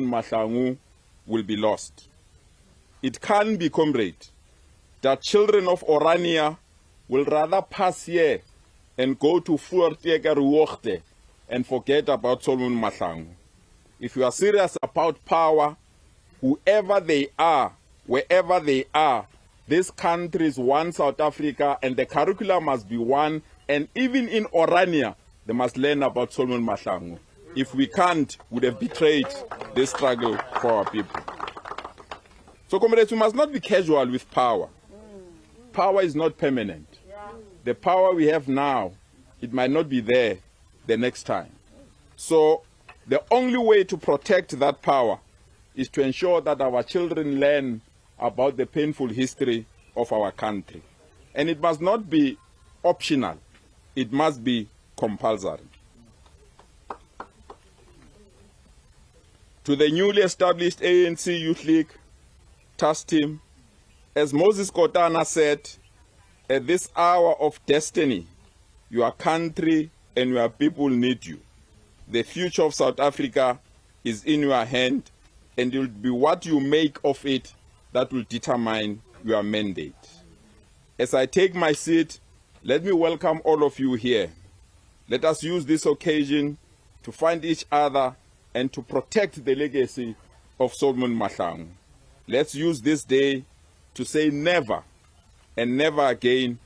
Mahlangu will be lost. It can be, comrade, that children of Orania will rather pass here and go to Fuerteventura and forget about Solomon Mahlangu. If you are serious about power, whoever they are, wherever they are, this country is one South Africa and the curriculum must be one, and even in Orania, they must learn about Solomon Mahlangu. If we can't, we would have betrayed this struggle for our people. So, comrades, we must not be casual with power. Power is not permanent. The power we have now, it might not be there the next time. So, the only way to protect that power is to ensure that our children learn about the painful history of our country. And it must not be optional. It must be compulsory. To the newly established ANC Youth League task team, as Moses Kotana said, at this hour of destiny, your country and your people need you. The future of South Africa is in your hand, and it will be what you make of it that will determine your mandate. As I take my seat, let me welcome all of you here. Let us use this occasion to find each other and to protect the legacy of Solomon Mahlangu. Let's use this day to say never and never again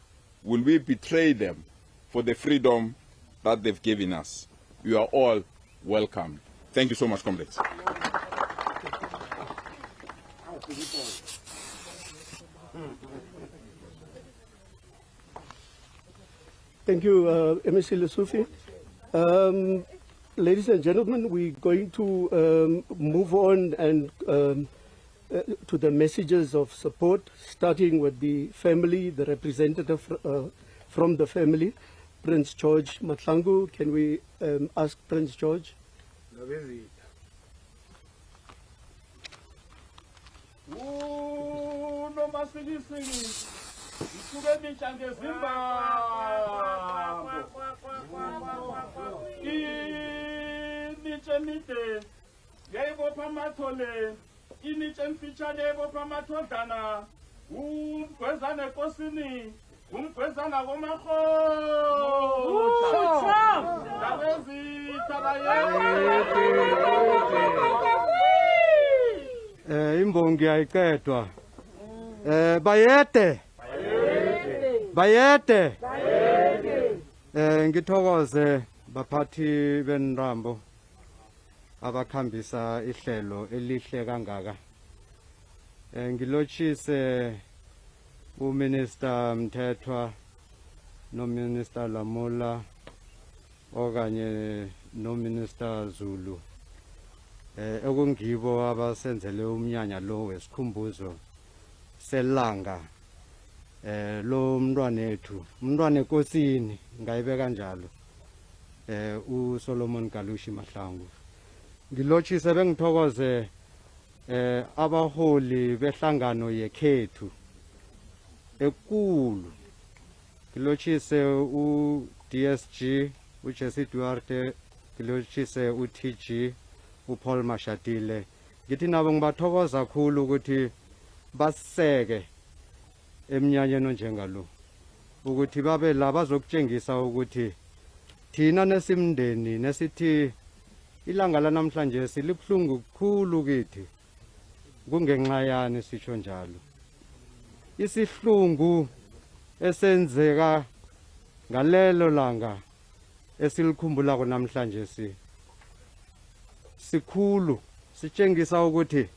will we betray them for the freedom that they've given us. You are all welcome. Thank you so much, comrades. Thank you, MSc Lesufi. Ladies and gentlemen, we're going to move on and to the messages of support, starting with the family, the representative from the family, Prince George Mahlangu. Can we ask Prince George? Imbongi ayiketwa. Bayete. Bayete. Ngithokoze baphathi benrambo abakhambisa ihlelo elihle kangaka. Ngilotshise uMinister Mthethwa noMinister Lamola okanye noMinister Zulu ekungibo abasenzele umnyanya lo wesikhumbuzo selanga lo mntwanethu umntwana enkosini ngayibeka kanjalo uSolomon Kalushi Mahlangu. Ngilotshise bengithokoze abaholi behlangano yekhethu ekulu. Ngilotshise uDSG uJesse Duarte, ngilotshise uTG uPaul Mashatile. Ngithi nabo ngibathokoza kakhulu ukuthi baseke emnyanyeni onjengalo ukuthi babe la bazokutshengisa ukuthi thina nesimndeni nesithi ilanga lanamhlanje silibhlungu kukhulu kithi kungenxa yani sitsho njalo. Isihlungu esenzeka ngalelo langa esilikhumbulako namhlanje sikhulu, sitshengisa ukuthi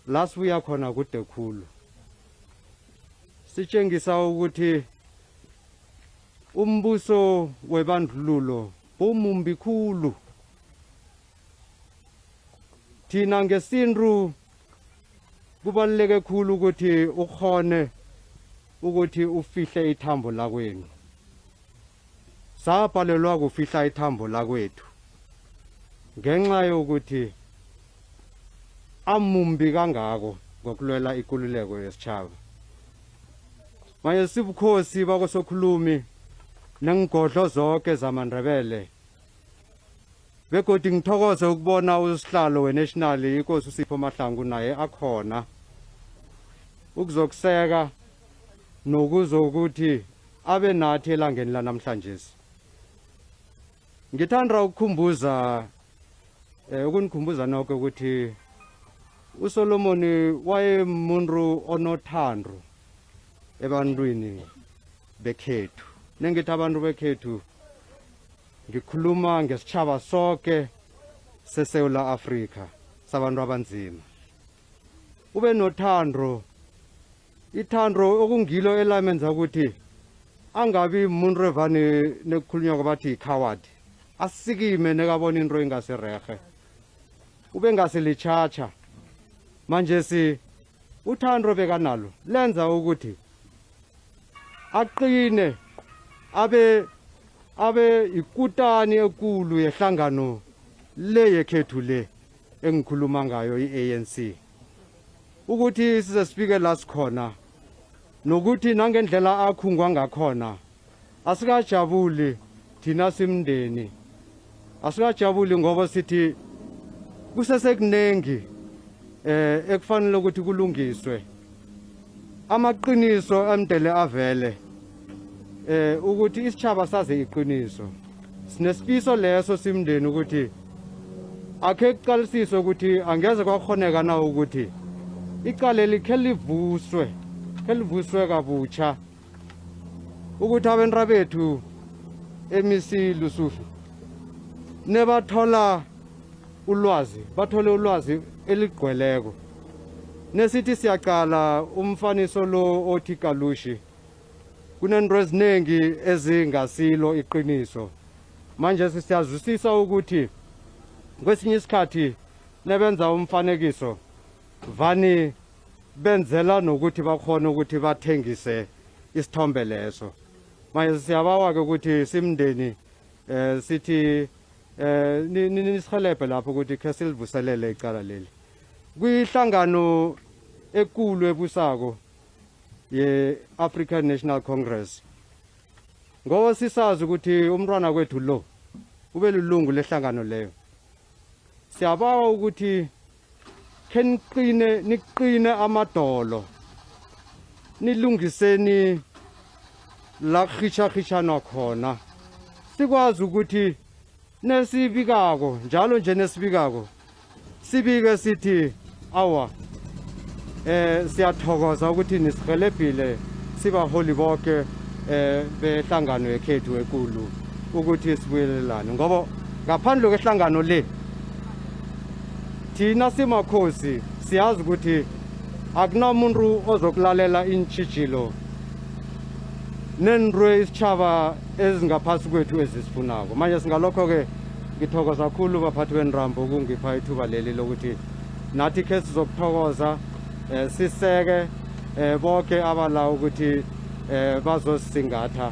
la sibuya khona kude khulu. Sitshengisa ukuthi umbuso webandlululo bumumbi khulu. Thina ngesintu kubaluleke khulu ukuthi ukhone ukuthi ufihle ithambo lakwenu. Sabhalelwa ukufihla ithambo lakwethu ngenxa yokuthi amumbi kangako ngokulwela ikululeko yesitshaba. Manje sibukhosi bakosokhulumi nengigodlo zonke zamaNdebele begodi ngithokoze ukubona usihlalo wenational inkosi uSipho Mahlangu naye akhona ukuzokuseka nokuzokuthi abe nathi elangeni lanamhlanje. Ngithanda ukukhumbuza ukunikhumbuza nokho ukuthi uSolomon wayemuntu onothando ebantwini bekhethu. Nengithi abantu bekhethu ngikhuluma ngesitshaba sonke seSouth Africa sabantu abanzima. Ube nothando, ithando okungilo elamenza ukuthi angabi umuntu evane nekukhulunywa kwabathi coward. Asikime nekabona into engaserehe. Ube ngaselichacha. Manje si uthando bekanalo lenza ukuthi aqine abe ikutani ekulu yehlangano le yekhethu le engikhuluma ngayo iANC. Ukuthi size sifike la sikhona nokuthi nangendlela akhungwa ngakhona asikajabuli thina simndeni. Asikajabuli ngoba sithi kusesekunengi ekufanele ukuthi kulungiswe. Amaqiniso amdele avele ukuthi isitshaba saze iqiniso. Sinesifiso leso simndeni ukuthi akhe kuqalisiswe ukuthi angeze kwakhoneka na ukuthi iqale likhe livuswe kabutsha ukuthi abentra bethu emisi lusufi nebathola ulwazi, bathole ulwazi eligcweleko. Nesithi siyaqala umfaniso lo othi Kalushi kunento eziningi ezingasilo iqiniso. Manje siyazwisisa ukuthi kwesinye isikhathi nebenza umfanekiso vani benzela nokuthi bakhona ukuthi bathengise isithombe leso. Manje siyabawa ke ukuthi simndeni sithi nisihelebhe lapho ukuthi khe silivuselele icala leli. Kuyihlangano ekulu ebusako ye-African National Congress. Ngoba sisazi ukuthi umntwana kwethu lo ube lilungu lehlangano leyo. Siyabawa ukuthi khe niqine amadolo. Nilungiseni la khitsha khona. Sikwazi ukuthi nesibikako njalo nje nesibikako sibike sithi awa siyathokoza ukuthi nisihelebhile sibaholi bonke behlangano yekhethu ekulu ukuthi sibuyelelane ngoba ngaphandle kwehlangano le thina simakhosi siyazi ukuthi akunamuntu ozokulalela intshijilo nenrwe isitshaba ezingaphasi kwethu ezisifunako. Manje singalokho ke ngithokoza kakhulu baphathi benrambo ukungipha ithuba leli lokuthi nathi khe sizokuthokoza siseke bonke abala ukuthi bazosisingatha.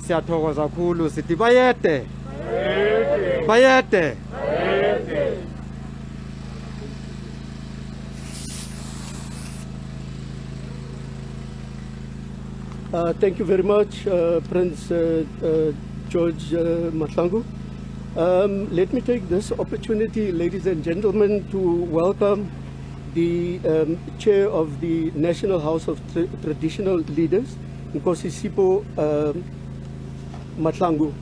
Siyathokoza kakhulu sithi bayede. Thank you very much, Prince George Mahlangu. Let me take this opportunity, ladies and gentlemen, to welcome the chair of the National House of Traditional Leaders, Nkosi Sipho Mahlangu.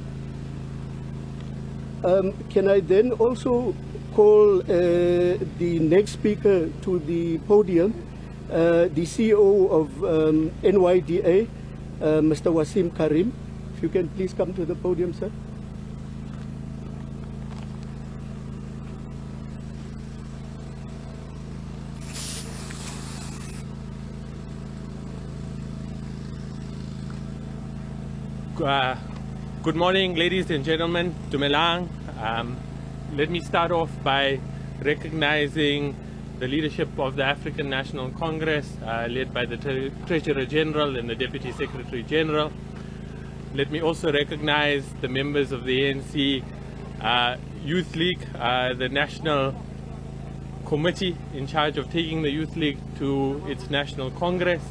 Can I then also call the next speaker to the podium, the CEO of NYDA, Mr. Wasim Karim. If you can please come to the podium, sir. Good morning, ladies and gentlemen. Dumelang. Let me start off by recognizing the leadership of the African National Congress, led by the Treasurer General and the Deputy Secretary General. Let me also recognize the members of the ANC Youth League, the National Committee in charge of taking the Youth League to its National Congress.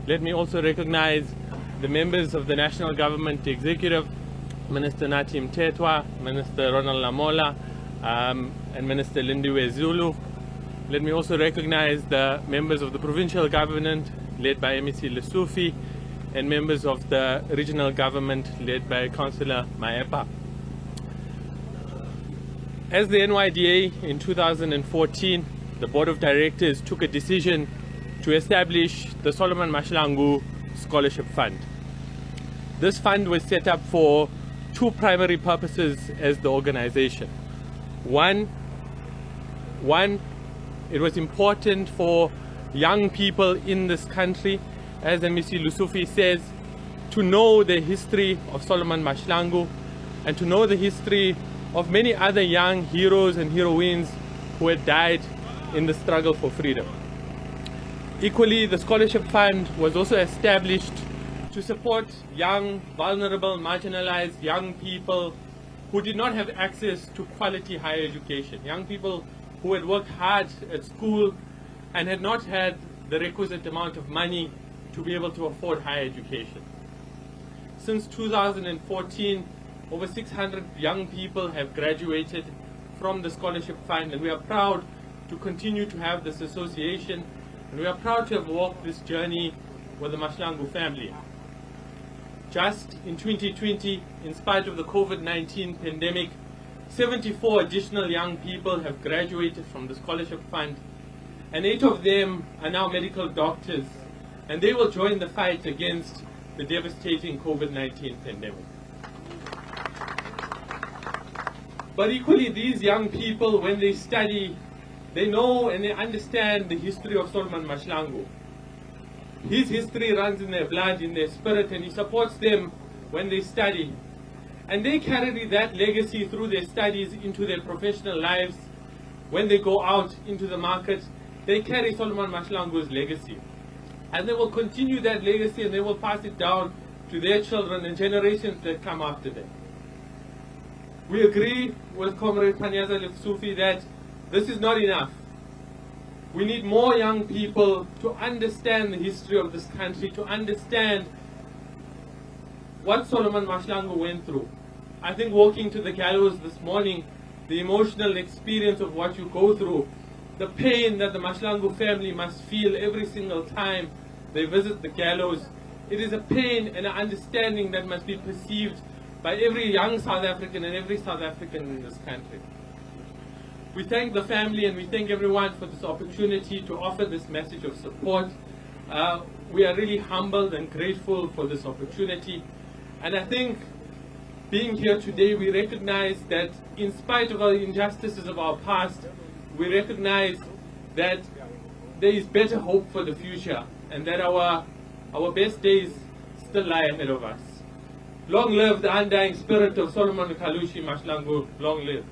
Let me also recognize the members of the National Government Executive, Minister Nathi Mthethwa, Minister Ronald Lamola, and Minister Lindiwe Zulu. Let me also recognize the members of the provincial government led by MEC Lesufi and members of the regional government led by Councillor Maepa. As the NYDA in 2014, the Board of Directors took a decision to establish the Solomon Mahlangu Scholarship Fund. This fund was set up for two primary purposes as the organization. One, it was important for young people in this country, as MEC Lesufi says, to know the history of Solomon Mahlangu and to know the history of many other young heroes and heroines who had died in the struggle for freedom. Equally, the Scholarship Fund was also established to support young, vulnerable, marginalized young people who did not have access to quality higher education. Young people who had worked hard at school and had not had the requisite amount of money to be able to afford higher education. Since 2014, over 600 young people have graduated from the Scholarship Fund, and we are proud to continue to have this association, and we are proud to have walked this journey with the Mahlangu family. Just in 2020, in spite of the COVID-19 pandemic, 74 additional young people have graduated from the Scholarship Fund, and 8 of them are now medical doctors, and they will join the fight against the devastating COVID-19 pandemic. But equally, these young people, when they study, they know and they understand the history of Solomon Mahlangu. His history runs in their blood, in their spirit, and he supports them when they study. And they carry that legacy through their studies into their professional lives. When they go out into the market, they carry Solomon Mahlangu's legacy. And they will continue that legacy and they will pass it down to their children and generations that come after them. We agree with Comrade Panyaza Lesufi that this is not enough. We need more young people to understand the history of this country, to understand what Solomon Mahlangu went through. I think walking to the gallows this morning, the emotional experience of what you go through, the pain that the Mahlangu family must feel every single time they visit the gallows, it is a pain and an understanding that must be perceived by every young South African and every South African in this country. We thank the family and we thank everyone for this opportunity to offer this message of support. We are really humbled and grateful for this opportunity. And I think being here today, we recognize that in spite of all the injustices of our past, we recognize that there is better hope for the future and that our best days still lie ahead of us. Long live the undying spirit of Solomon Kalushi Mahlangu. Long live.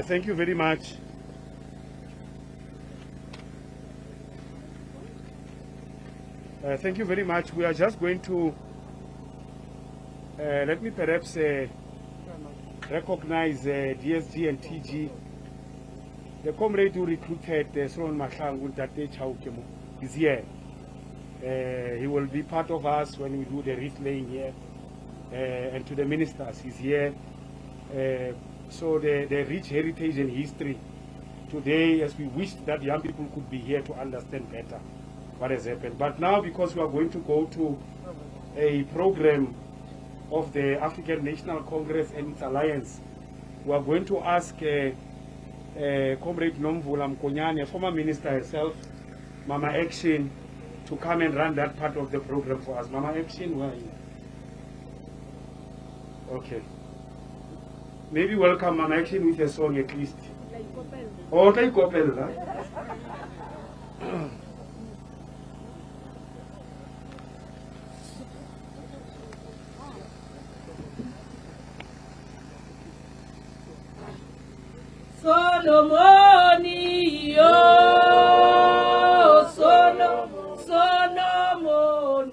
Thank you very much. Thank you very much. We are just going to, let me perhaps recognize DSG and TG. The comrade who recruited Solomon Mahlangu is here. He will be part of us when we do the wreath laying here. And to the ministers, he's here. So the rich heritage and history today, as we wished that young people could be here to understand better what has happened. But now, because we are going to go to a program of the African National Congress and its alliance, we are going to ask Comrade Nomvula Mkonyane, former minister herself, Mama Action, to come and run that part of the program for us. Mama Action, where are you? Okay. Maybe welcome Mama Action with a song at least. Okay, Kopel, right? Solomon, Solomon,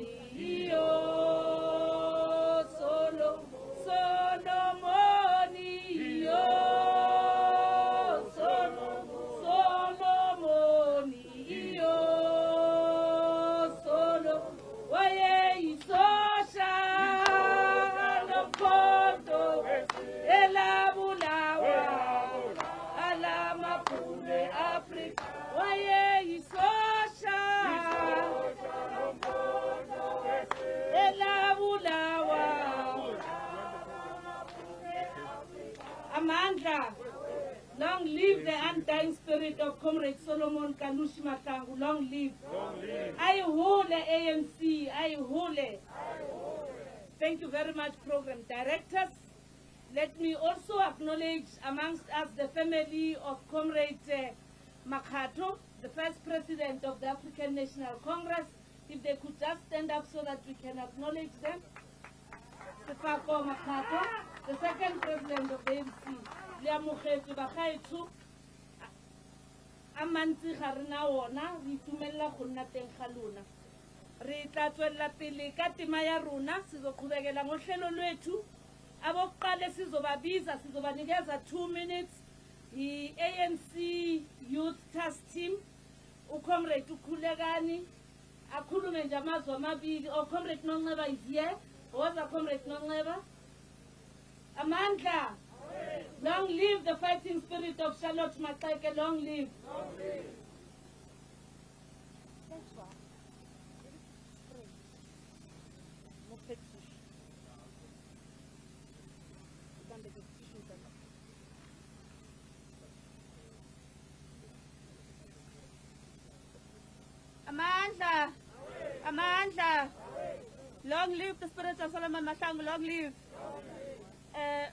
Long live the undying spirit of Comrade Solomon Kalushi Mahlangu. Long live. Long live. I hole ANC. I hole. Thank you very much, program directors. Let me also acknowledge amongst us the family of Comrade Makhato, the first president of the African National Congress. If they could just stand up so that we can acknowledge them. Sefako Makhato, the second president of the ANC. Liamukhetu Bakaitu. Amanti Harina Wona, Ritumela Hunaten Haluna. Rita Twella Pili Katimaya Runa, Sizokubegela Moshelo Letu. Abokuqala sizobabiza sizobanikeza 2 minutes i-ANC Youth Task Team uComrade ukhulekani akhulume nje amazwi amabili oComrade Nonceba is here woza Comrade Nonceba amandla long live the fighting spirit of Charlotte Maxeke long live Amandla, Amandla, long live the spirit of Solomon Mahlangu, long live.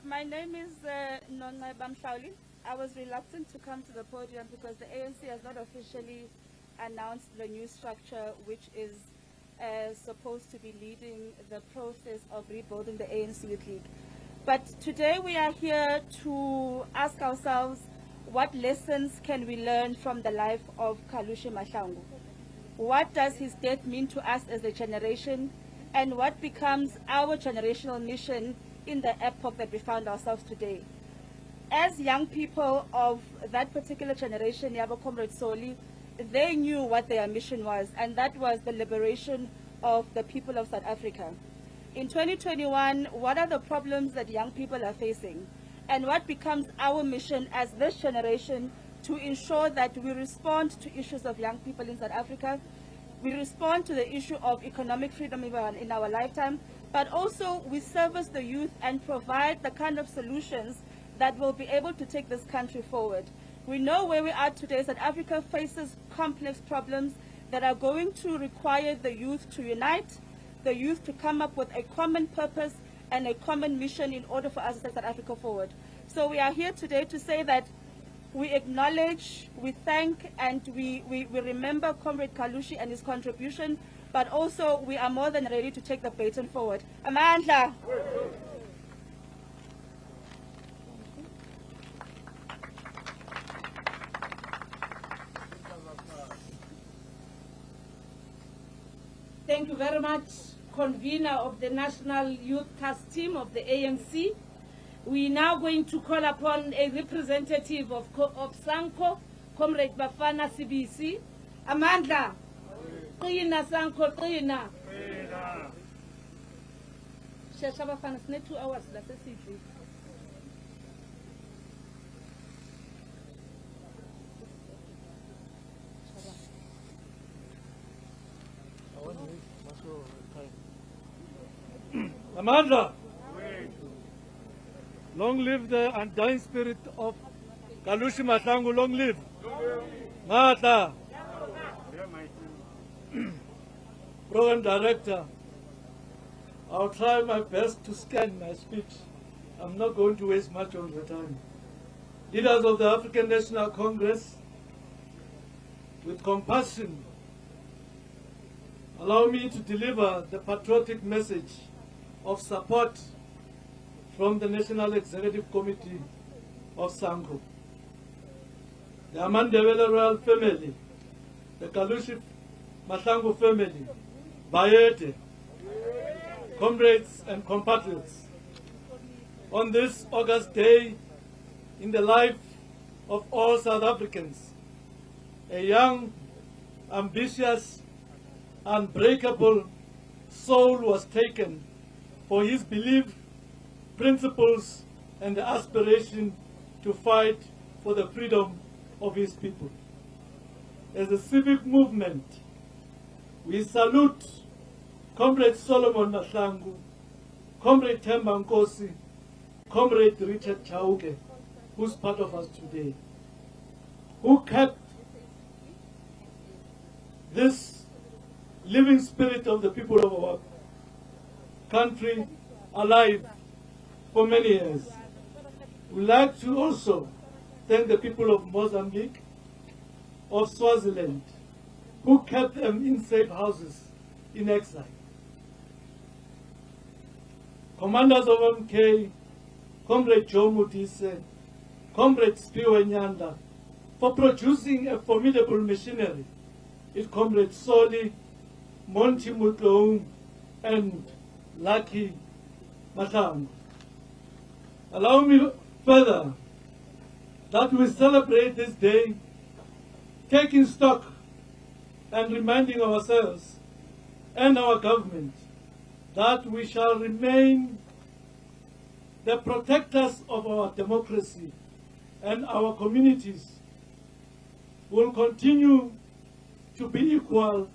My name is Nonceba Mhlawuli. I was reluctant to come to the podium because the ANC has not officially announced the new structure which is supposed to be leading the process of rebuilding the ANC Youth League. But today we are here to ask ourselves what lessons can we learn from the life of Kalushi Mahlangu? What does his death mean to us as a generation? And what becomes our generational mission in the epoch that we found ourselves today? As young people of that particular generation, Yabo Comrade Soli, they knew what their mission was, and that was the liberation of the people of South Africa. In 2021, what are the problems that young people are facing? And what becomes our mission as this generation to ensure that we respond to issues of young people in South Africa, we respond to the issue of economic freedom in our lifetime, but also we service the youth and provide the kind of solutions that will be able to take this country forward. We know where we are today. South Africa faces complex problems that are going to require the youth to unite, the youth to come up with a common purpose and a common mission in order for us to take South Africa forward. So we are here today to say that we acknowledge, we thank, and we remember Comrade Kalushi and his contribution, but also we are more than ready to take the baton forward. Amandla. Thank you very much, convener of the National Youth Task Team of the ANC. We are now going to call upon a representative of Sanko, Comrade Bafana CBC. Amandla. Qina Sanko, Qina. Shesha Bafana, it's 2 hours. That's it. Amandla, long live the undying spirit of Kalushi Mahlangu, long live. Mata, program director, I'll try my best to scan my speech. I'm not going to waste much of the time. Leaders of the African National Congress, with compassion, allow me to deliver the patriotic message of support from the National Executive Committee of Sanko. The Amandebele royal family, the Kalushi Mahlangu family, Bayete, comrades and compatriots, on this August day in the life of all South Africans, a young, ambitious, unbreakable soul was taken for his belief, principles, and the aspiration to fight for the freedom of his people. As a civic movement, we salute Comrade Solomon Mahlangu, Comrade Themba Nkosi, Comrade Richard Chauke, who's part of us today, who kept this living spirit of the people of our country alive for many years. We'd like to also thank the people of Mozambique, of Swaziland, who kept them in safe houses in exile. Commanders of MK, Comrade Joe Mutise, Comrade Spiwe Nyanda, for producing a formidable machinery with Comrade Soli, Monty Mutloum, and Lucky Mahlangu. Allow me further that we celebrate this day taking stock and reminding ourselves and our government that we shall remain the protectors of our democracy, and our communities will continue to be equal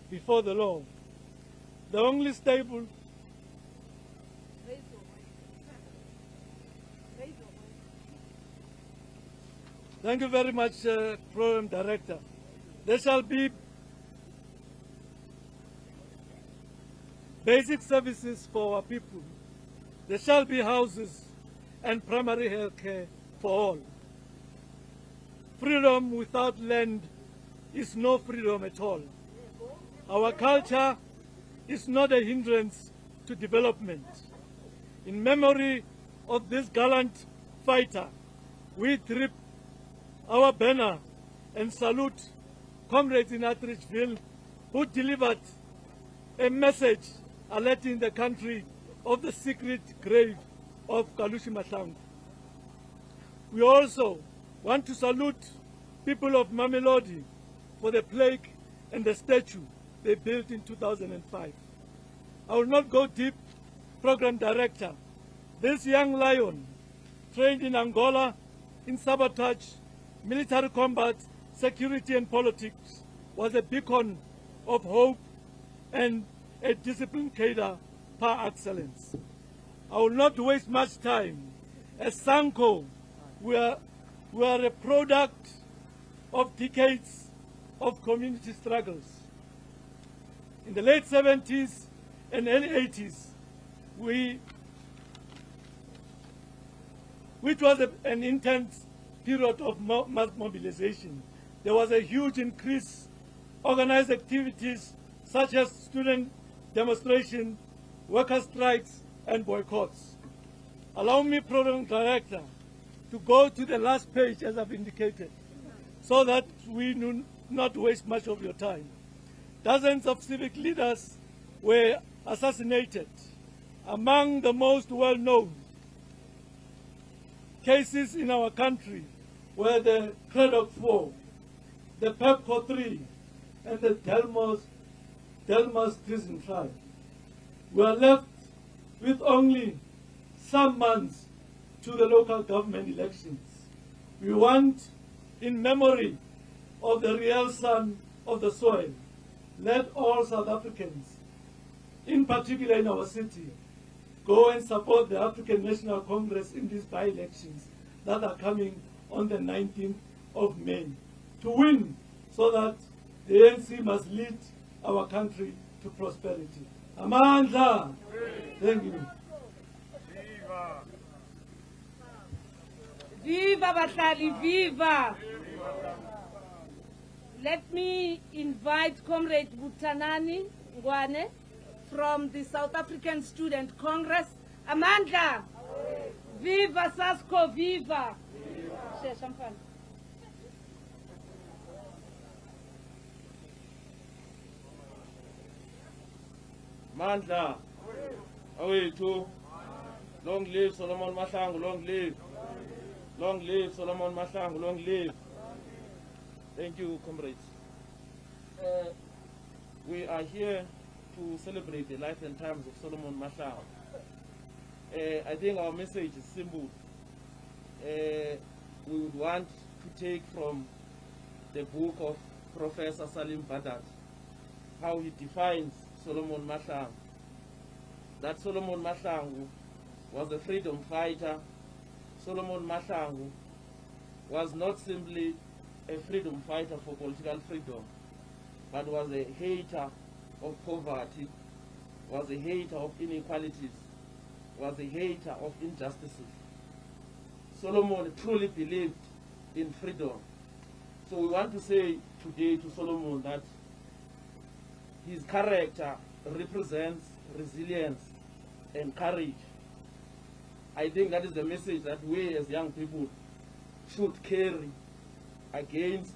before the law. The only stable Thank you very much, Program Director. There shall be basic services for our people. There shall be houses and primary health care for all. Freedom without land is no freedom at all. Our culture is not a hindrance to development. In memory of this gallant fighter, we trip our banner and salute comrades in Atteridgeville who delivered a message alerting the country of the secret grave of Kalushi Mahlangu. We also want to salute people of Mamelodi for the plaque and the statue they built in 2005. I will not go deep, Program Director. This young lion, trained in Angola in sabotage, military combat, security and politics, was a beacon of hope and a disciplined cadre par excellence. I will not waste much time. As Sanko, we are a product of decades of community struggles. In the late 70s and early 80s, which was an intense period of mass mobilization, there was a huge increase, organized activities such as student demonstration, worker strikes, and boycotts. Allow me, Program Director, to go to the last page as I've indicated, so that we do not waste much of your time. Dozens of civic leaders were assassinated. Among the most well-known cases in our country were the Kredok 4, the Pepco 3, and the Delmas prison trial. We are left with only some months to the local government elections. We want, in memory of the real son of the soil, let all South Africans, in particular in our city, go and support the African National Congress in these by-elections that are coming on the 19th of May to win, so that the ANC must lead our country to prosperity. Amandla! Thank you. Viva Bahlali, viva! Let me invite Comrade Butanani Ngwane from the South African Student Congress. Amandla! Viva Sasko, viva! Mandla, away too. Long live Solomon Mahlangu, long live. Long live Solomon Mahlangu, long live. Thank you, comrades. We are here to celebrate the life and times of Solomon Mahlangu. I think our message is simple. We would want to take from the book of Professor Salim Badat how he defines Solomon Mahlangu. That Solomon Mahlangu was a freedom fighter. Solomon Mahlangu was not simply a freedom fighter for political freedom, but was a hater of poverty, was a hater of inequalities, was a hater of injustices. Solomon truly believed in freedom. So we want to say today to Solomon that his character represents resilience and courage. I think that is the message that we as young people should carry against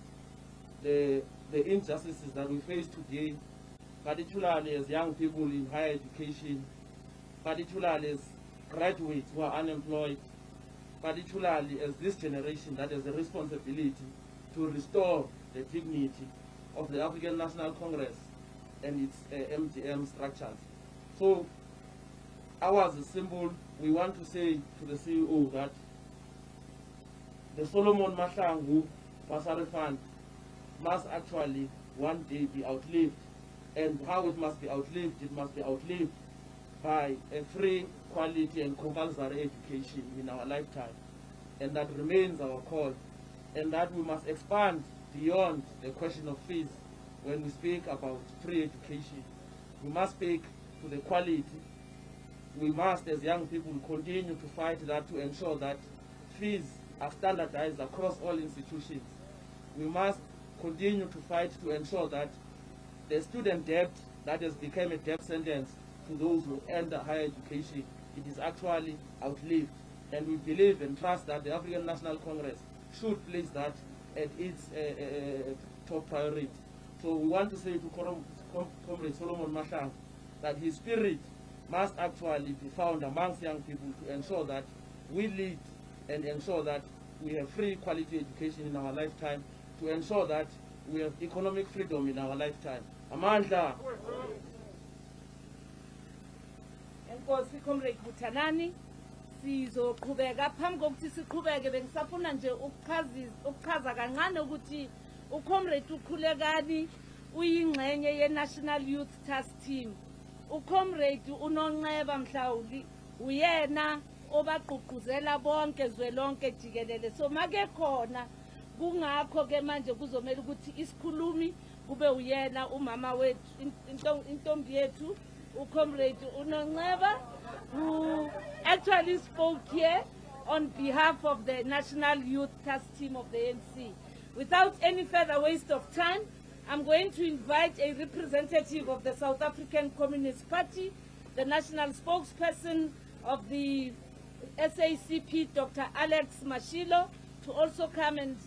the injustices that we face today, particularly as young people in higher education, particularly as graduates who are unemployed, particularly as this generation that has a responsibility to restore the dignity of the African National Congress and its MDM structures. So, ours is simple. We want to say to the CEO that the Solomon Mahlangu Bursary Fund must actually one day be outlived. And how it must be outlived? It must be outlived by a free, quality and compulsory education in our lifetime. And that remains our call. And that we must expand beyond the question of fees when we speak about free education. We must speak to the quality. We must, as young people, continue to fight that to ensure that fees are standardized across all institutions. We must continue to fight to ensure that the student debt that has become a death sentence to those who enter higher education, it is actually outlived. And we believe and trust that the African National Congress should place that at its top priority. So we want to say to Comrade Solomon Mahlangu that his spirit must actually be found amongst young people to ensure that we lead and ensure that we have free quality education in our lifetime, to ensure that we have economic freedom in our lifetime. Amandla. Enkosi Comrade Buthanani, sizoqhubeka phambi kokuthi siqhubeke bengisafuna nje ukuchaza kancane ukuthi uComrade ukhulekani uyingxenye ye-National Youth Task Team. uComrade uNonxeba Mhlawuli uyena obagqugquzela bonke zwelonke jikelele. So make khona kungakho ke manje kuzomela ukuthi isikhulumi kube uyena umama wethu intombi yethu uComrade uNonxeba, who actually spoke here on behalf of the National Youth Task Team of the ANC. Without any further waste of time, I'm going to invite a representative of the South African Communist Party, the national spokesperson of the SACP, Dr. Alex Mashilo, to also come and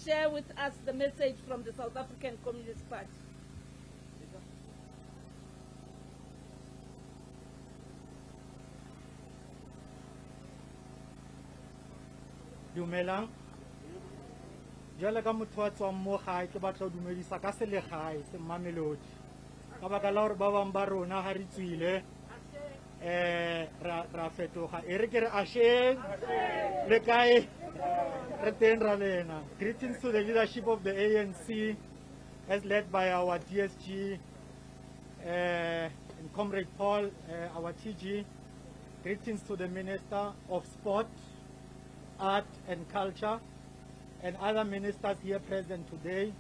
share with us the message from the South African Communist Party. Dumelang. Jwale ka motho wa tswang mo gae ke batla ho dumedisa ka selegae se Mamelodi. Ka baka la hore ba bang ba rona ha re tswile ra fetoga e re ke re asheng le kae re teng ra lena. Greetings to the leadership of the ANC as led by our DSG and Comrade Paul, our TG. Greetings to the Minister of Sport, Art and Culture, and other ministers here present today,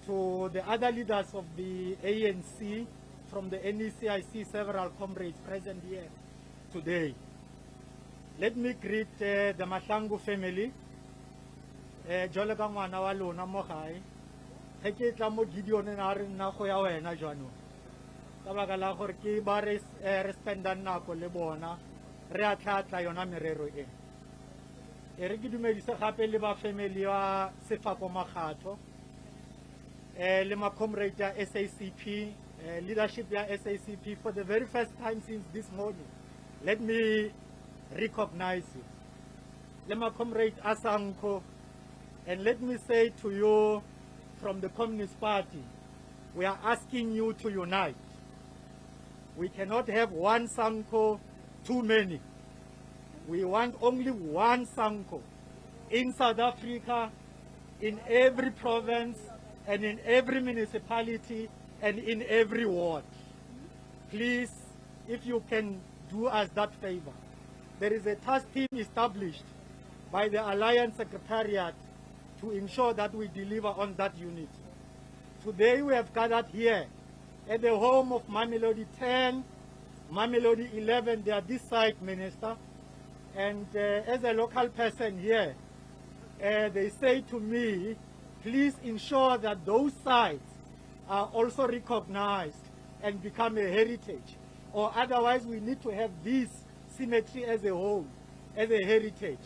to the other leaders of the ANC from the NEC. I see several comrades present here today. Let me greet the Mahlangu family. Jole ka ngwana wa lona mo gae. Ge ke tla mo Gideon na re nna go ya wena jwanong. Ka baka la gore ke ba re spenda nako le bona re a tlatla yona merero e. Re ke dumedisa gape le ba family wa Sefako Makgatho le ma comrade ya SACP, leadership ya SACP. For the very first time since this morning, let me recognize you. Le ma comrade Asanko, and let me say to you from the Communist Party, we are asking you to unite. We cannot have one Sanko too many. We want only one Sanko in South Africa, in every province, and in every municipality, and in every ward. Please, if you can do us that favor. There is a task team established by the Alliance Secretariat to ensure that we deliver on that unity. Today we have gathered here at the home of Mamelodi 10, Mamelodi 11, they are this side, Minister, and as a local person here, they say to me, please ensure that those sites are also recognized and become a heritage, or otherwise we need to have this cemetery as a whole, as a heritage,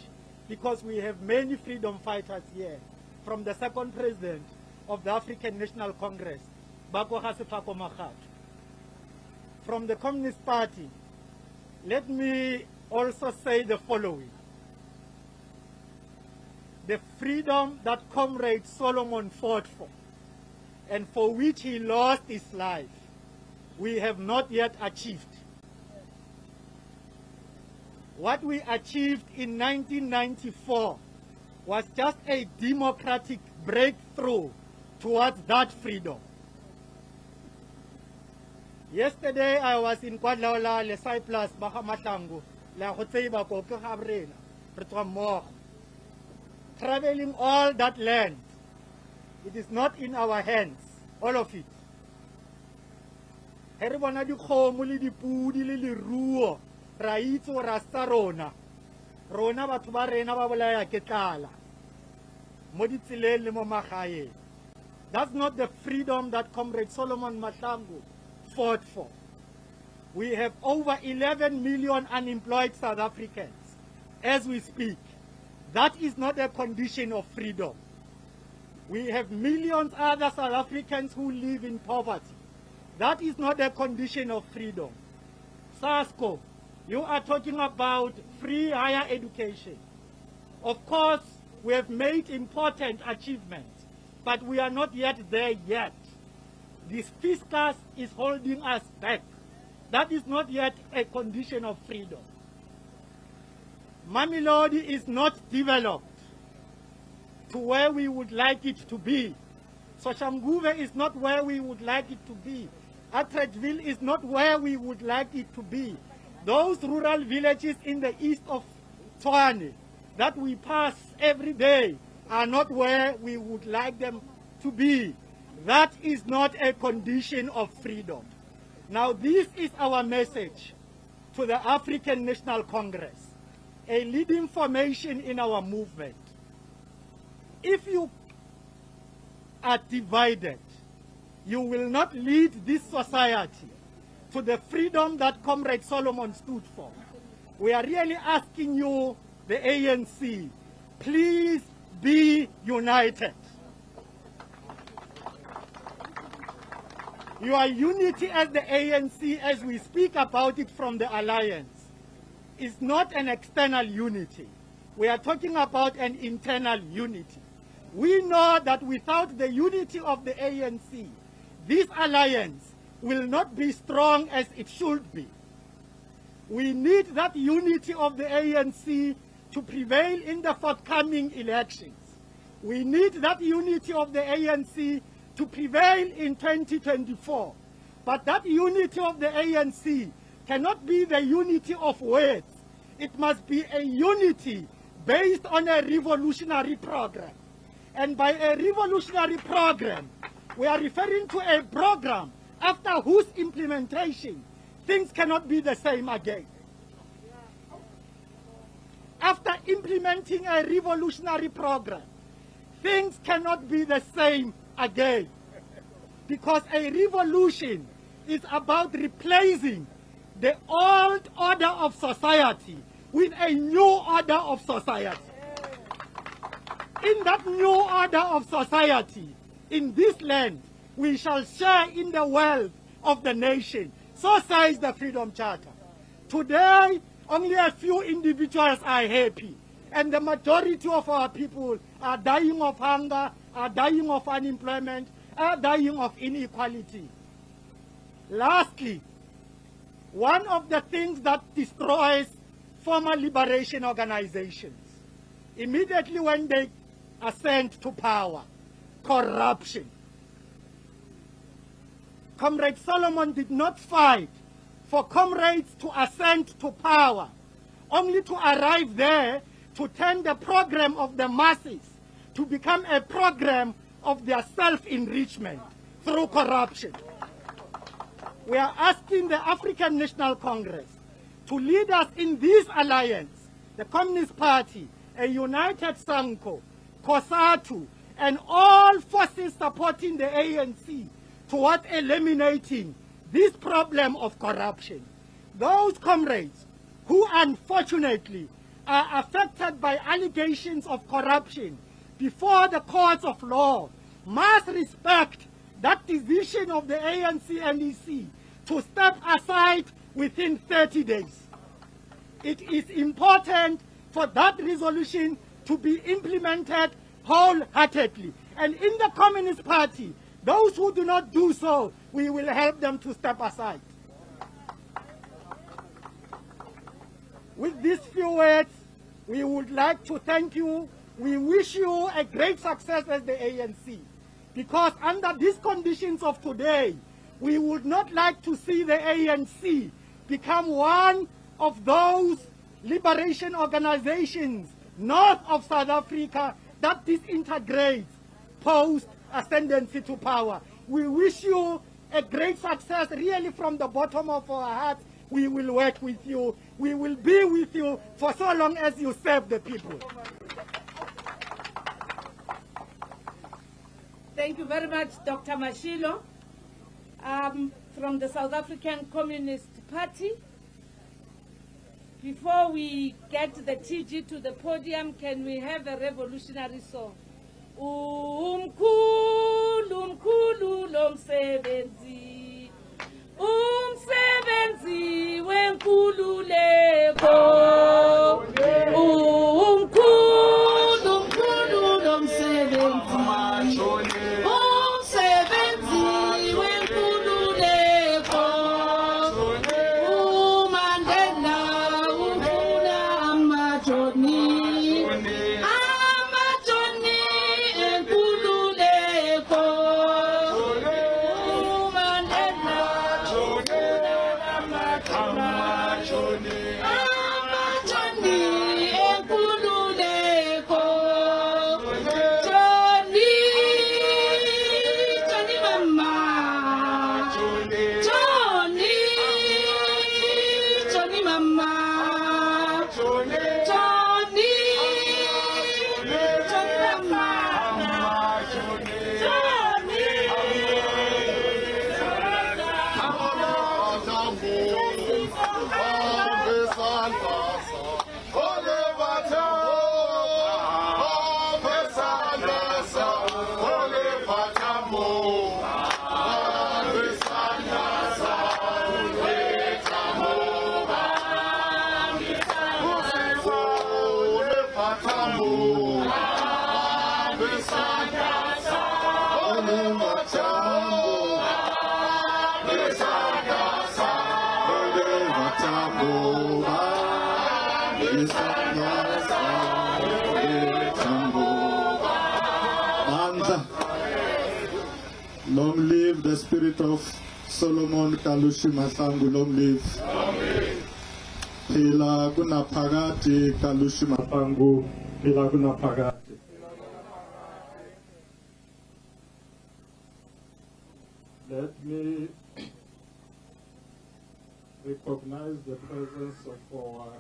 because we have many freedom fighters here, from the second president of the African National Congress, Bako Hasefako Makhat. From the Communist Party, let me also say the following. The freedom that Comrade Solomon fought for, and for which he lost his life, we have not yet achieved. What we achieved in 1994 was just a democratic breakthrough towards that freedom. Yesterday I was in Kwadlaola, Le Cyprus, Mahlangu, La Hotseiba Koke Habrena, Pretwamor. Traveling all that land, it is not in our hands, all of it. Heribona di khomo le dipudi le leruo, ra itse ra sa rona. Rona batho ba rena ba bolaya ke tlala. Mo ditseleng le mo magaeng. That's not the freedom that Comrade Solomon Mahlangu fought for. We have over 11 million unemployed South Africans as we speak. That is not a condition of freedom. We have millions other South Africans who live in poverty. That is not a condition of freedom. Sasko, you are talking about free higher education. Of course, we have made important achievements, but we are not yet there yet. This fiscus is holding us back. That is not yet a condition of freedom. Mamelodi is not developed to where we would like it to be. Soshanguve is not where we would like it to be. Atteridgeville is not where we would like it to be. Those rural villages in the east of Tshwane that we pass every day are not where we would like them to be. That is not a condition of freedom. Now this is our message to the African National Congress, a leading formation in our movement. If you are divided, you will not lead this society to the freedom that Comrade Solomon stood for. We are really asking you, the ANC, please be united. Your unity as the ANC, as we speak about it from the alliance, is not an external unity. We are talking about an internal unity. We know that without the unity of the ANC, this alliance will not be strong as it should be. We need that unity of the ANC to prevail in the forthcoming elections. We need that unity of the ANC to prevail in 2024. But that unity of the ANC cannot be the unity of words. It must be a unity based on a revolutionary program. And by a revolutionary program, we are referring to a program after whose implementation things cannot be the same again. After implementing a revolutionary program, things cannot be the same again. Because a revolution is about replacing the old order of society with a new order of society. In that new order of society, in this land, we shall share in the wealth of the nation. So says the Freedom Charter. Today, only a few individuals are happy, and the majority of our people are dying of hunger, are dying of unemployment, are dying of inequality. Lastly, one of the things that destroys former liberation organizations, immediately when they ascend to power, corruption. Comrade Solomon did not fight for comrades to ascend to power, only to arrive there to turn the program of the masses to become a program of their self-enrichment through corruption. We are asking the African National Congress to lead us in this alliance, the Communist Party, a united SANCO, COSATU, and all forces supporting the ANC towards eliminating this problem of corruption. Those comrades who unfortunately are affected by allegations of corruption before the courts of law must respect that decision of the ANC and EC to step aside within 30 days. It is important for that resolution to be implemented wholeheartedly. And in the Communist Party, those who do not do so, we will help them to step aside. With these few words, we would like to thank you. We wish you a great success as the ANC, because under these conditions of today, we would not like to see the ANC become one of those liberation organizations north of South Africa that disintegrates post-ascendancy to power. We wish you a great success, really from the bottom of our hearts. We will work with you. We will be with you for so long as you serve the people. Thank you very much, Dr. Mashilo. From the South African Communist Party. Before we get the TG to the podium, can we have a revolutionary song? Umkhulu, umkhulu lo msebenzi, umsebenzi wenkululeko. Umkhulu, umkhulu lo msebenzi, umsebenzi wenkululeko. uMandela ufuna amajoni, amajoni enkululeko. uMandela ufuna amajoni, amajoni enkululeko. Joni, Joni mama, Joni, Joni mama, Joni, Joni mama, Long live the spirit of Solomon Kalushi Mahlangu, long live. Phila kunaphakati Kalushi Mahlangu, phila kunaphakati. Let me recognize the presence of our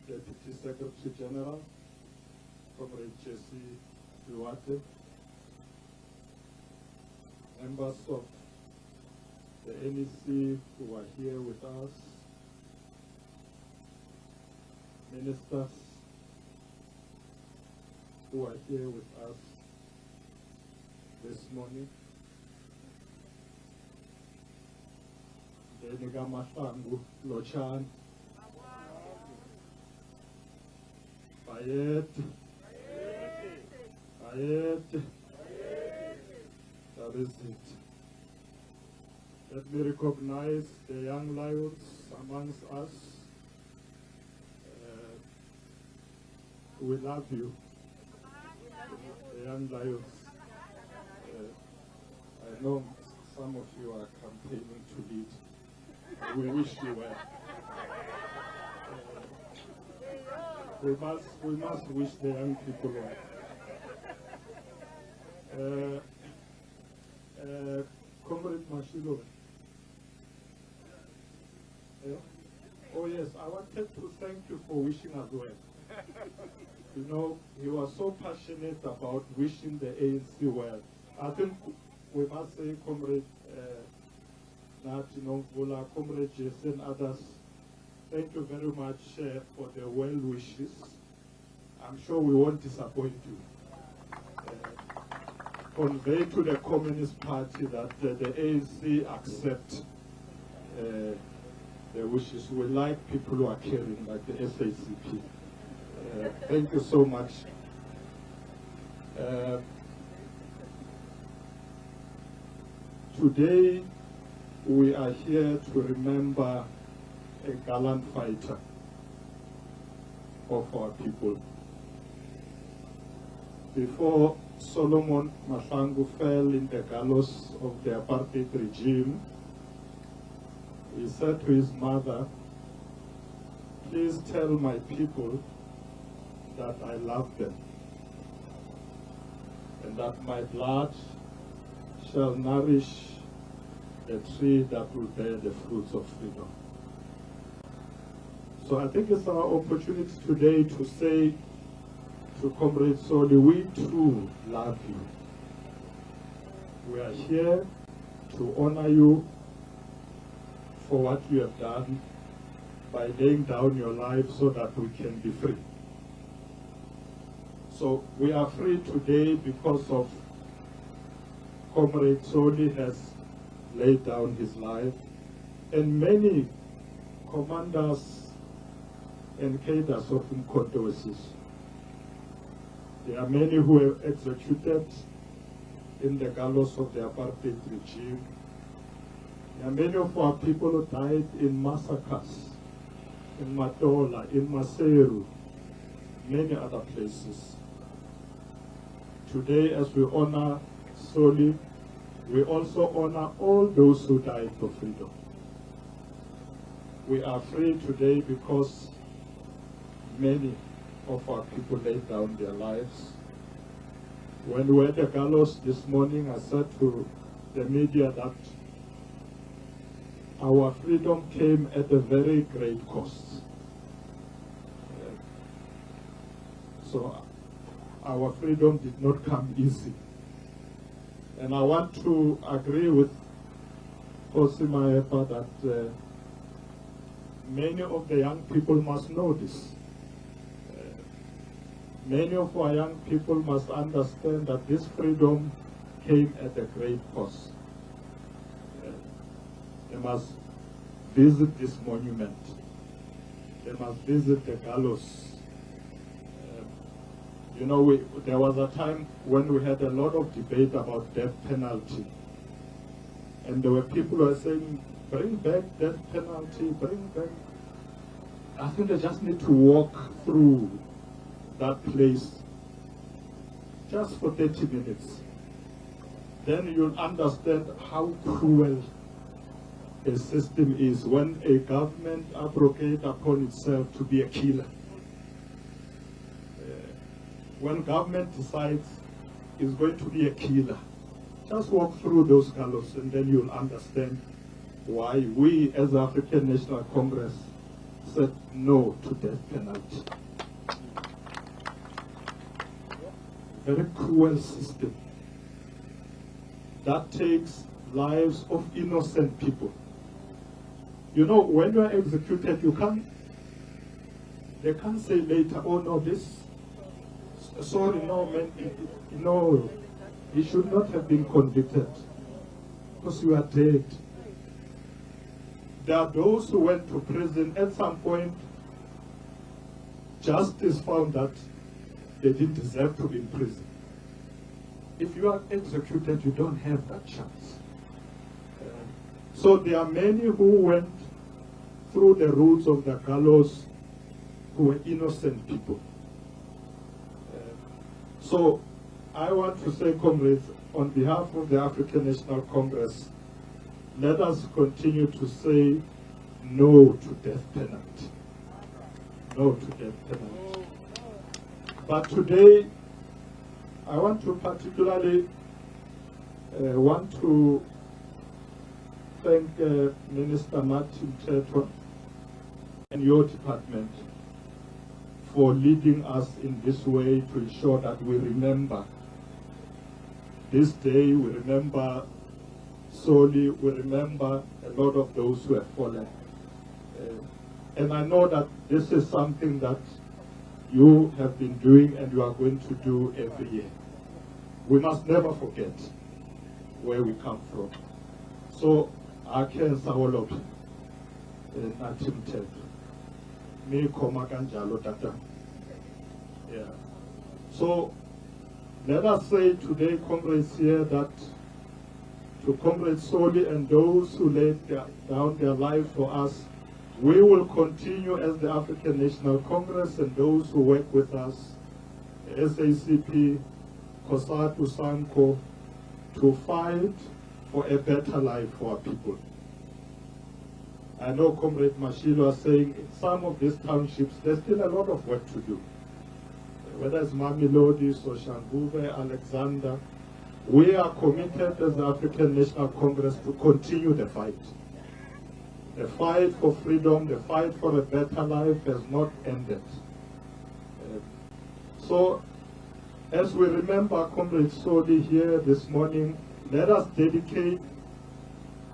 Deputy Secretary General, Comrade Jesse Duarte, members of the NEC who are here with us, ministers who are here with us this morning, Denika Mahlangu, Lochan, Bayet, that is it. Let me recognize the young lions amongst us. We love you, the young lions. I know some of you are campaigning to lead. We wish you well. We must wish the young people well. Comrade Mashilo. Oh yes, I wanted to thank you for wishing us well. You know, he was so passionate about wishing the ANC well. I think we must say, Comrade Nati Nomvula, Comrade Jason, others, thank you very much for the well wishes. I'm sure we won't disappoint you. Convey to the Communist Party that the ANC accept the wishes. We like people who are caring, like the SACP. Thank you so much. Today, we are here to remember a gallant fighter of our people. Before Solomon Mahlangu fell in the gallows of the apartheid regime, he said to his mother, "Please tell my people that I love them, and that my blood shall nourish the tree that will bear the fruits of freedom." So I think it's our opportunity today to say to Comrade Soli, we too love you. We are here to honor you for what you have done by laying down your life so that we can be free. So we are free today because of Comrade Soli has laid down his life, and many commanders and cadres of Mkhonto. There are many who were executed in the gallows of the apartheid regime. There are many of our people who died in massacres, in Matola, in Maseru, many other places. Today, as we honor Soli, we also honor all those who died for freedom. We are free today because many of our people laid down their lives. When we were at the gallows this morning, I said to the media that our freedom came at a very great cost. So our freedom did not come easy. And I want to agree with Osimaepa that many of the young people must know this. Many of our young people must understand that this freedom came at a great cost. They must visit this monument. They must visit the gallows. You know, there was a time when we had a lot of debate about death penalty. And there were people who were saying, bring back death penalty, bring back. I think they just need to walk through that place just for 30 minutes. Then you'll understand how cruel a system is when a government abrogates upon itself to be a killer. When government decides it's going to be a killer, just walk through those gallows and then you'll understand why we as African National Congress said no to death penalty. Very cruel system that takes lives of innocent people. You know, when you are executed, they can't say later, oh no, this, sorry, no, man, no, he should not have been convicted because you are dead. There are those who went to prison. At some point, justice found that they didn't deserve to be in prison. If you are executed, you don't have that chance. So there are many who went through the routes of the gallows who were innocent people. So I want to say, comrades, on behalf of the African National Congress, let us continue to say no to death penalty. no to death penalty. But today, I want to particularly want to thank Minister Martin Chetwa and your department for leading us in this way to ensure that we remember this day, we remember Soli, we remember a lot of those who have fallen. And I know that this is something that you have been doing and you are going to do every year. We must never forget where we come from. So, I can say all of it. Me koma kanjalo tata. Yeah. So, let us say today, comrades here, that to Comrade Soli and those who laid down their lives for us, we will continue as the African National Congress and those who work with us, SACP, COSATU, SANCO, to fight for a better life for our people. I know Comrade Mashilo is saying in some of these townships, there's still a lot of work to do. Whether it's Mamelodi, Soshanguve, Alexander, we are committed as the African National Congress to continue the fight. The fight for freedom, the fight for a better life has not ended. So, as we remember Comrade Soli here this morning, let us dedicate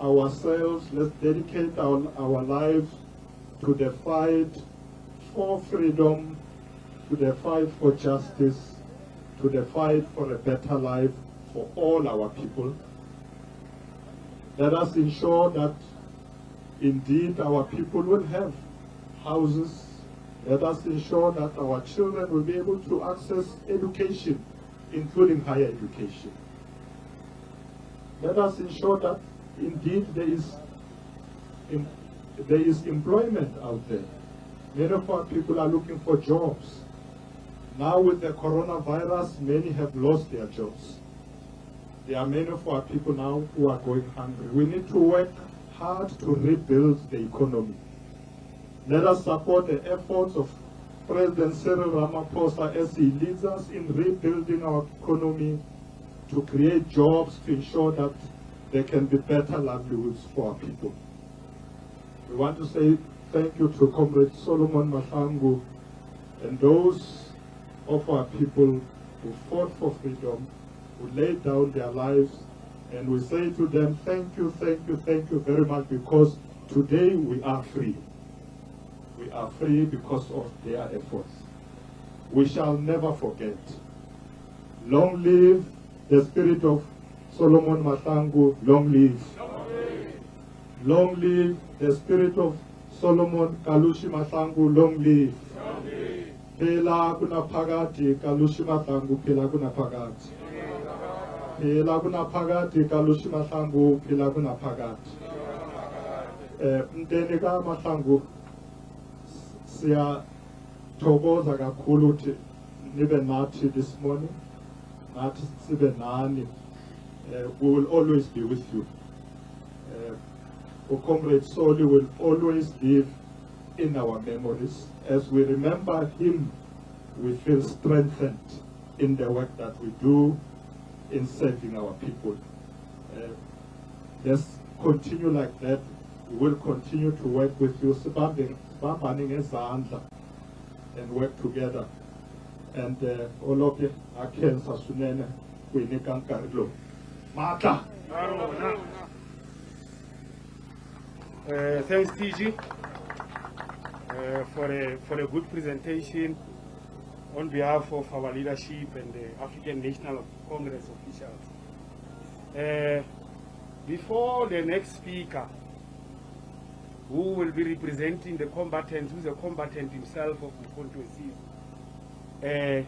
ourselves, let's dedicate our lives to the fight for freedom, to the fight for justice, to the fight for a better life for all our people. Let us ensure that indeed our people will have houses. Let us ensure that our children will be able to access education, including higher education. Let us ensure that indeed there is employment out there. Many of our people are looking for jobs. Now with the coronavirus, many have lost their jobs. There are many of our people now who are going hungry. We need to work hard to rebuild the economy. Let us support the efforts of President Cyril Ramaphosa as he leads us in rebuilding our economy to create jobs to ensure that there can be better livelihoods for our people. We want to say thank you to Comrade Solomon Mahlangu and those of our people who fought for freedom, who laid down their lives, and we say to them, thank you very much, because today we are free. We are free because of their efforts. We shall never forget. Long live the spirit of Solomon Mahlangu, long live. Long live the spirit of Solomon Kalushi Mahlangu, long live. Phela kuna phakati Kalushi Mahlangu, phela kuna phakati. Phela kuna phakati Kalushi Mahlangu, phela kuna phakati. Mteni ka Mahlangu, siya thokoza kakhulu ukuthi nibe nathi this morning. Nathi sibe nani. We will always be with you. Comrade Soli will always live in our memories. As we remember him, we feel strengthened in the work that we do in serving our people. Let's continue like that. We will continue to work with you, and work together. And all of you, Akensa Sunene, we need to Mata. Thanks, TG, for a good presentation on behalf of our leadership and the African National Congress officials. Before the next speaker, who will be representing the combatants, who's a combatant himself of Mkhonto Wesizwe,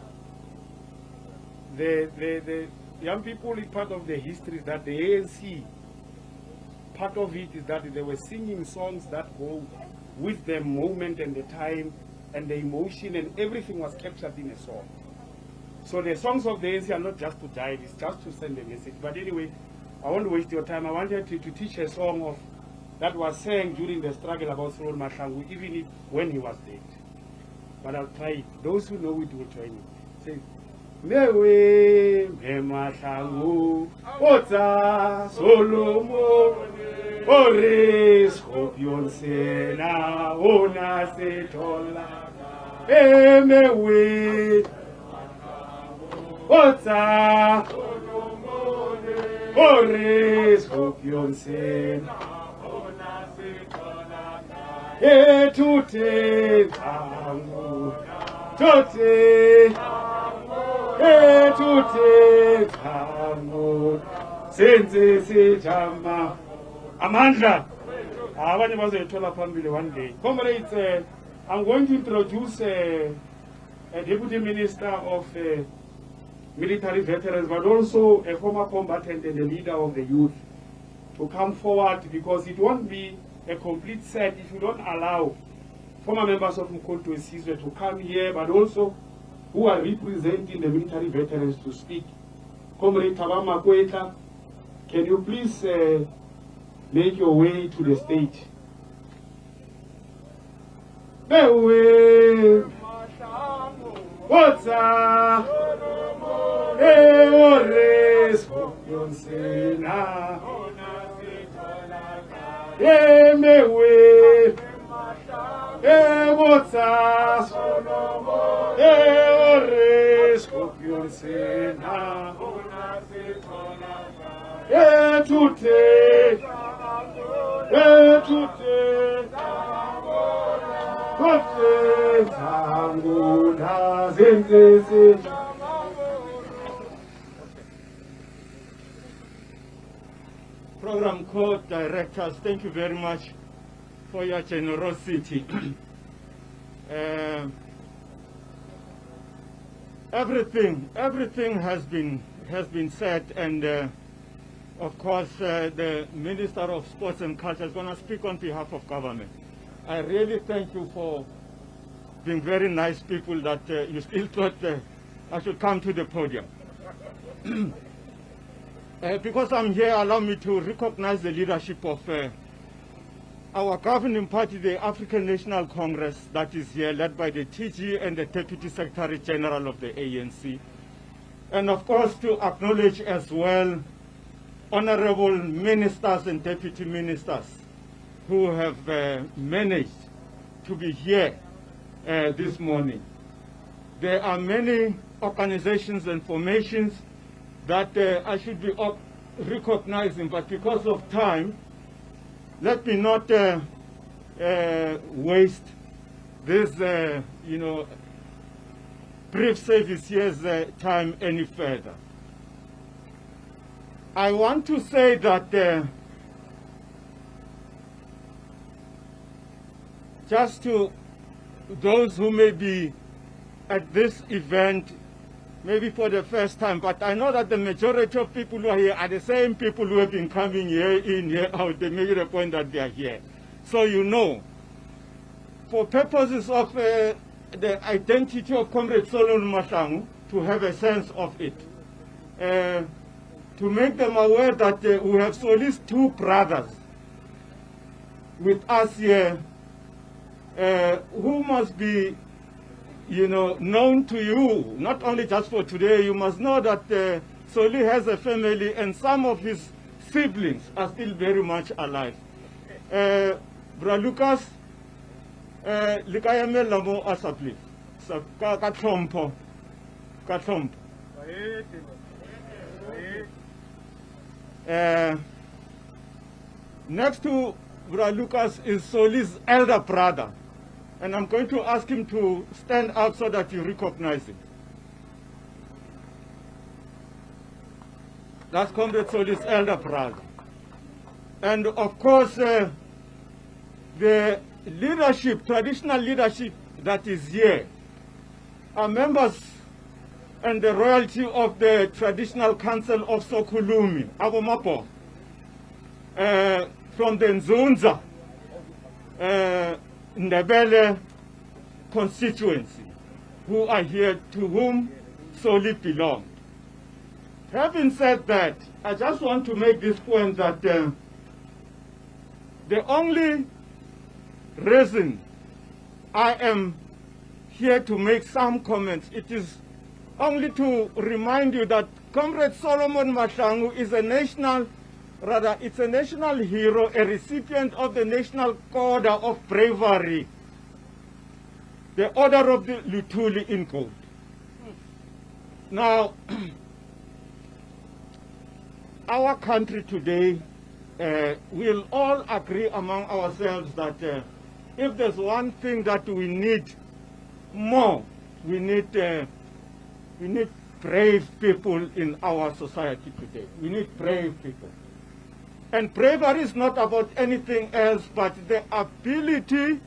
the young people, is part of the history that the ANC, part of it is that they were singing songs that go with the moment and the time and the emotion, and everything was captured in a song. So the songs of the ANC are not just to jive, it's just to send a message. But anyway, I won't waste your time. I wanted to teach a song that was sang during the struggle about Solomon Mahlangu, even when he was dead. but I'll try it. Those who know it will join me. Say, Mewe Mahlangu, Ota Solomon, Ore Scorpion Sena, Ona Setola, Mewe Ota Ore Scorpion Sena, Ona Setola, Tute Tangu, Tute. Tute tango senze sejama amandla abanye bazoyithola phambili one day. Comrades, I'm going to introduce a deputy minister of military veterans, but also a former combatant and a leader of the youth, to come forward, because it won't be a complete set if you don't allow former members of Mkhonto Sizwe to come here, but also who are representing the military veterans to speak. Comrade Tabama Kweta, can you please make your way to the stage? Mewe Ota Ores Yonsena Mewe Ota Ores Yonsena Tute Program co-directors, thank you very much for your generosity. Everything has been said, and of course the Minister of Sports and Culture is going to speak on behalf of government. I really thank you for being very nice people that you still thought I should come to the podium. Because I'm here, allow me to recognize the leadership of our governing party, the African National Congress, that is here, led by the TG and the Deputy Secretary General of the ANC. And of course, to acknowledge as well honorable ministers and deputy ministers who have managed to be here this morning. There are many organizations and formations that I should be recognizing, but because of time, let me not waste this, brief service here's time any further. I want to say that just to those who may be at this event, maybe for the first time, but I know that the majority of people who are here are the same people who have been coming here in, here out. They make it a point that they are here. So you know, for purposes of the identity of Comrade Solomon Mahlangu, to have a sense of it, to make them aware that we have so at least two brothers with us here who must be known to you, not only just for today. You must know that Soli has a family and some of his siblings are still very much alive. Bra Lucas, likayamela mo asapli, katlompo. Next to Bra Lucas is Soli's elder brother. And I'm going to ask him to stand up so that you recognize him. That's Comrade Soli's elder brother. And of course, the leadership, traditional leadership that is here, are members and the royalty of the Traditional Council of Sokhulumi, Abomapo, from the Nzunza, Ndebele constituency, who are here, to whom Soli belonged. Having said that, I just want to make this point that the only reason I am here to make some comments. It is only to remind you that Comrade Solomon Mahlangu is a national hero, a recipient of the National Order of Bravery, the Order of the Luthuli in gold. Now, our country today, we'll all agree among ourselves that if there's one thing that we need more, we need brave people in our society today. We need brave people. And bravery is not about anything else but the ability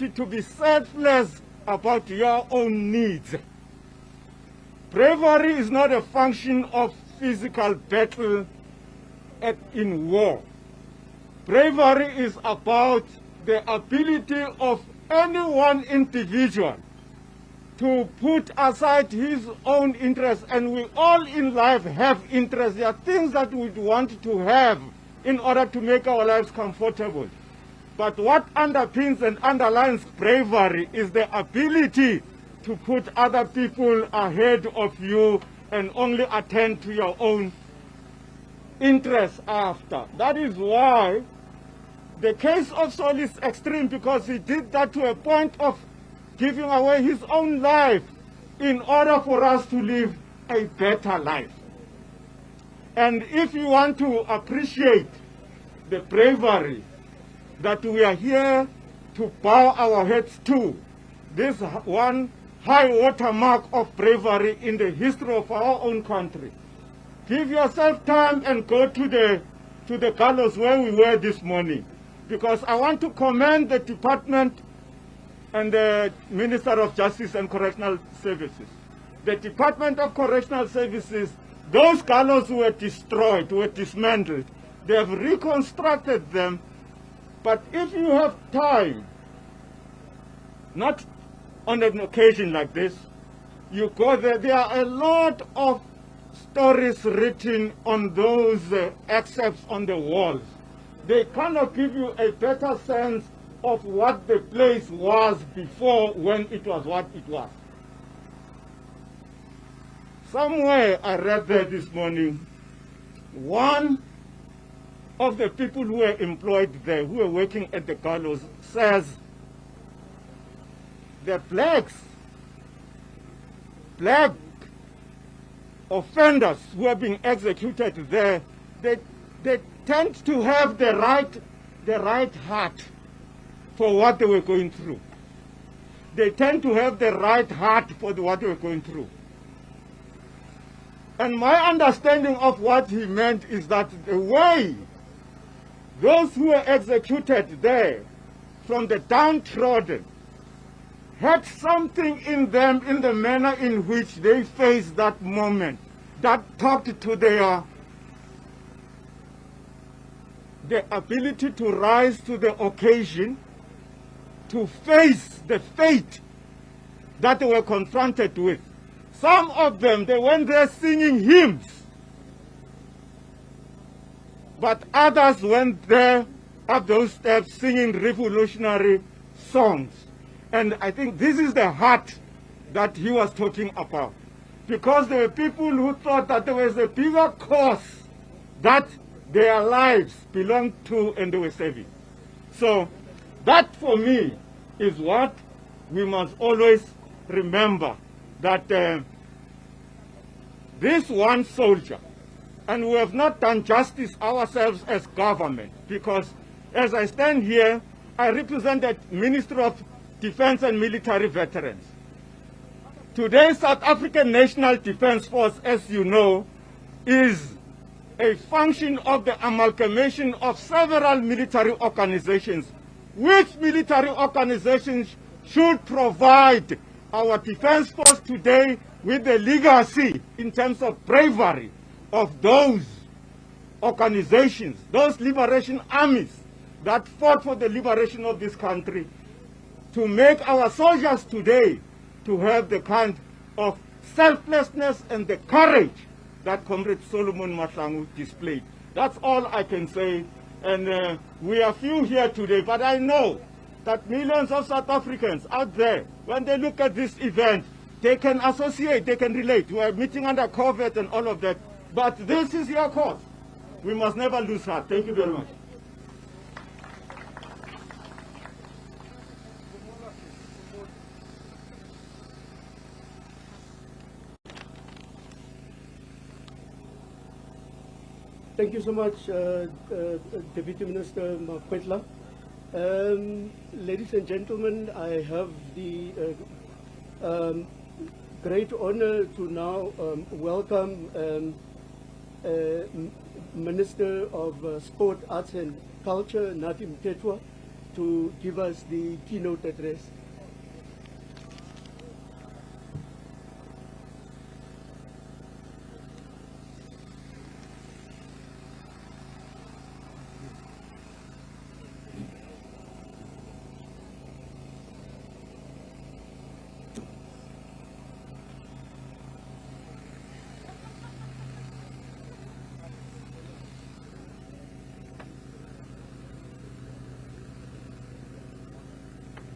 to be selfless about your own needs. Bravery is not a function of physical battle in war. Bravery is about the ability of any one individual to put aside his own interests, and we all in life have interests. There are things that we want to have in order to make our lives comfortable. But what underpins and underlines bravery is the ability to put other people ahead of you and only attend to your own interests after. That is why the case of Sol is extreme, because he did that to a point of giving away his own life in order for us to live a better life. And if you want to appreciate the bravery that we are here to bow our heads to, this one high watermark of bravery in the history of our own country, give yourself time and go to the gallows where we were this morning, because I want to commend the department and the Minister of Justice and Correctional Services. The Department of Correctional Services, those gallows were destroyed, were dismantled. They have reconstructed them. But if you have time, not on an occasion like this, you go there. There are a lot of stories written on those excerpts on the walls. They cannot give you a better sense of what the place was before, when it was what it was. Somewhere I read there this morning, one of the people who were employed there, who were working at the gallows, says the black offenders who are being executed there, they tend to have the right heart for what they were going through. They tend to have the right heart for what they were going through. And my understanding of what he meant is that the way those who were executed there, from the downtrodden, had something in them in the manner in which they faced that moment, that talked to the ability to rise to the occasion, to face the fate that they were confronted with. Some of them, they went there singing hymns, but others went there up those steps singing revolutionary songs. And I think this is the heart that he was talking about, because there were people who thought that there was a bigger cause that their lives belonged to and they were serving. So that for me is what we must always remember, that this one soldier, and we have not done justice ourselves as government, because as I stand here, I represent the Ministry of Defense and Military Veterans. Today, South African National Defense Force, as you know, is a function of the amalgamation of several military organizations, which military organizations should provide our defense force today with the legacy in terms of bravery of those organizations, those liberation armies that fought for the liberation of this country, to make our soldiers today to have the kind of selflessness and the courage that Comrade Solomon Mahlangu displayed. That's all I can say. And we are few here today, but I know that millions of South Africans out there, when they look at this event, they can associate, they can relate. We are meeting under COVID and all of that. But this is your cause. We must never lose heart. Thank you very much. Thank you so much, Deputy Minister Makwetla. Ladies and gentlemen, I have the great honor to now welcome Minister of Sport, Arts and Culture, Nathi Mthethwa, to give us the keynote address.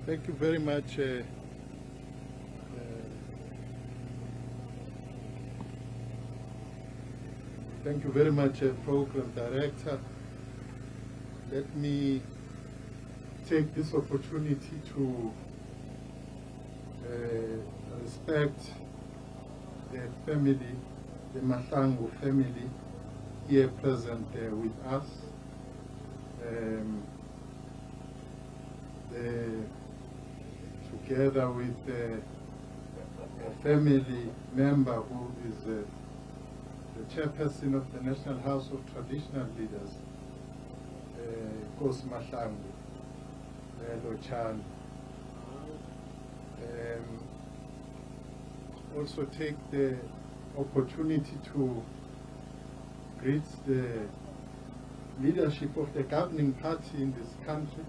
Thank you very much. Thank you very much, Program Director. Let me take this opportunity to respect the family, the Mahlangu family here present with us. Together with a family member who is the chairperson of the National House of Traditional Leaders, Nkosi Mahlangu, Lochani. Also take the opportunity to greet the leadership of the governing party in this country,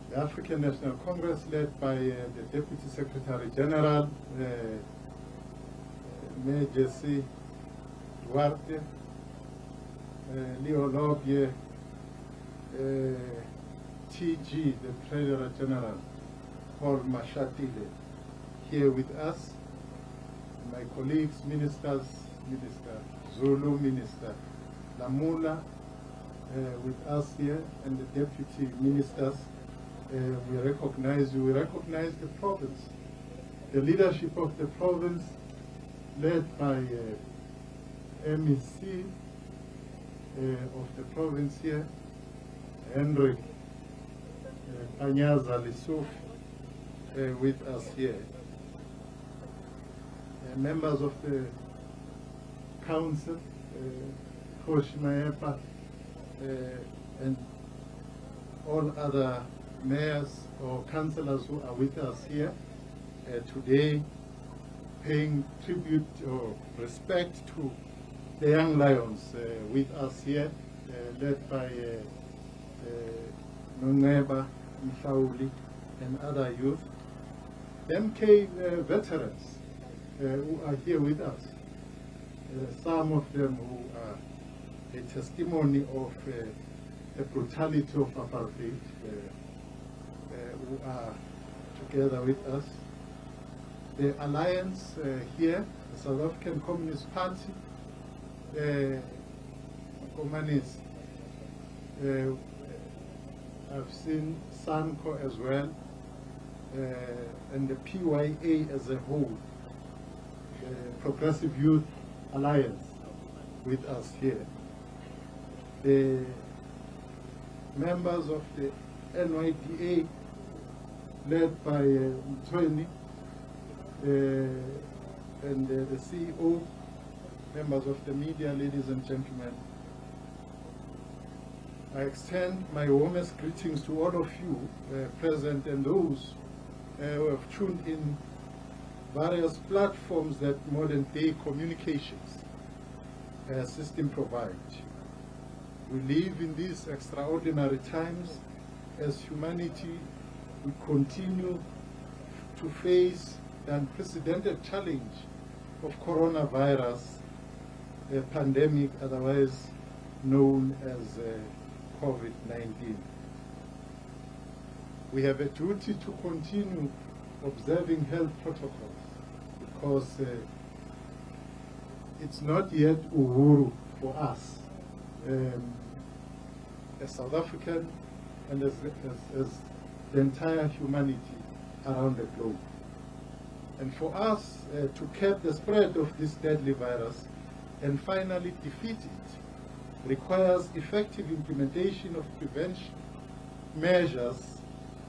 the African National Congress, led by the Deputy Secretary General, Mayor Jesse Duarte, Leo Lobye, TG, the Treasurer General, Paul Mashatile, here with us, my colleagues, ministers, Minister Zulu, Minister Lamula, with us here, and the deputy ministers. We recognize the province, the leadership of the province, led by MEC of the province here, Hendrik Anyaza Lissouf, with us here. Members of the council, Koshi Maepa, and all other mayors or councillors who are with us here today, paying tribute or respect to the young lions with us here, led by Nongeba, Mhlauli, and other youth. MK veterans who are here with us, some of them who are a testimony of the brutality of apartheid, who are together with us. The alliance here, the South African Communist Party, communists, I've seen SANCO as well, and the PYA as a whole, Progressive Youth Alliance, with us here. The members of the NYDA, led by Mtweni, and the CEO, members of the media, ladies and gentlemen. I extend my warmest greetings to all of you present and those who have tuned in various platforms that modern day communications system provides. We live in these extraordinary times. As humanity, we continue to face the unprecedented challenge of coronavirus, a pandemic otherwise known as COVID-19. we have a duty to continue observing health protocols because it's not yet uhuru for us as South African and as the entire humanity around the globe. And for us to curb the spread of this deadly virus and finally defeat it requires effective implementation of prevention measures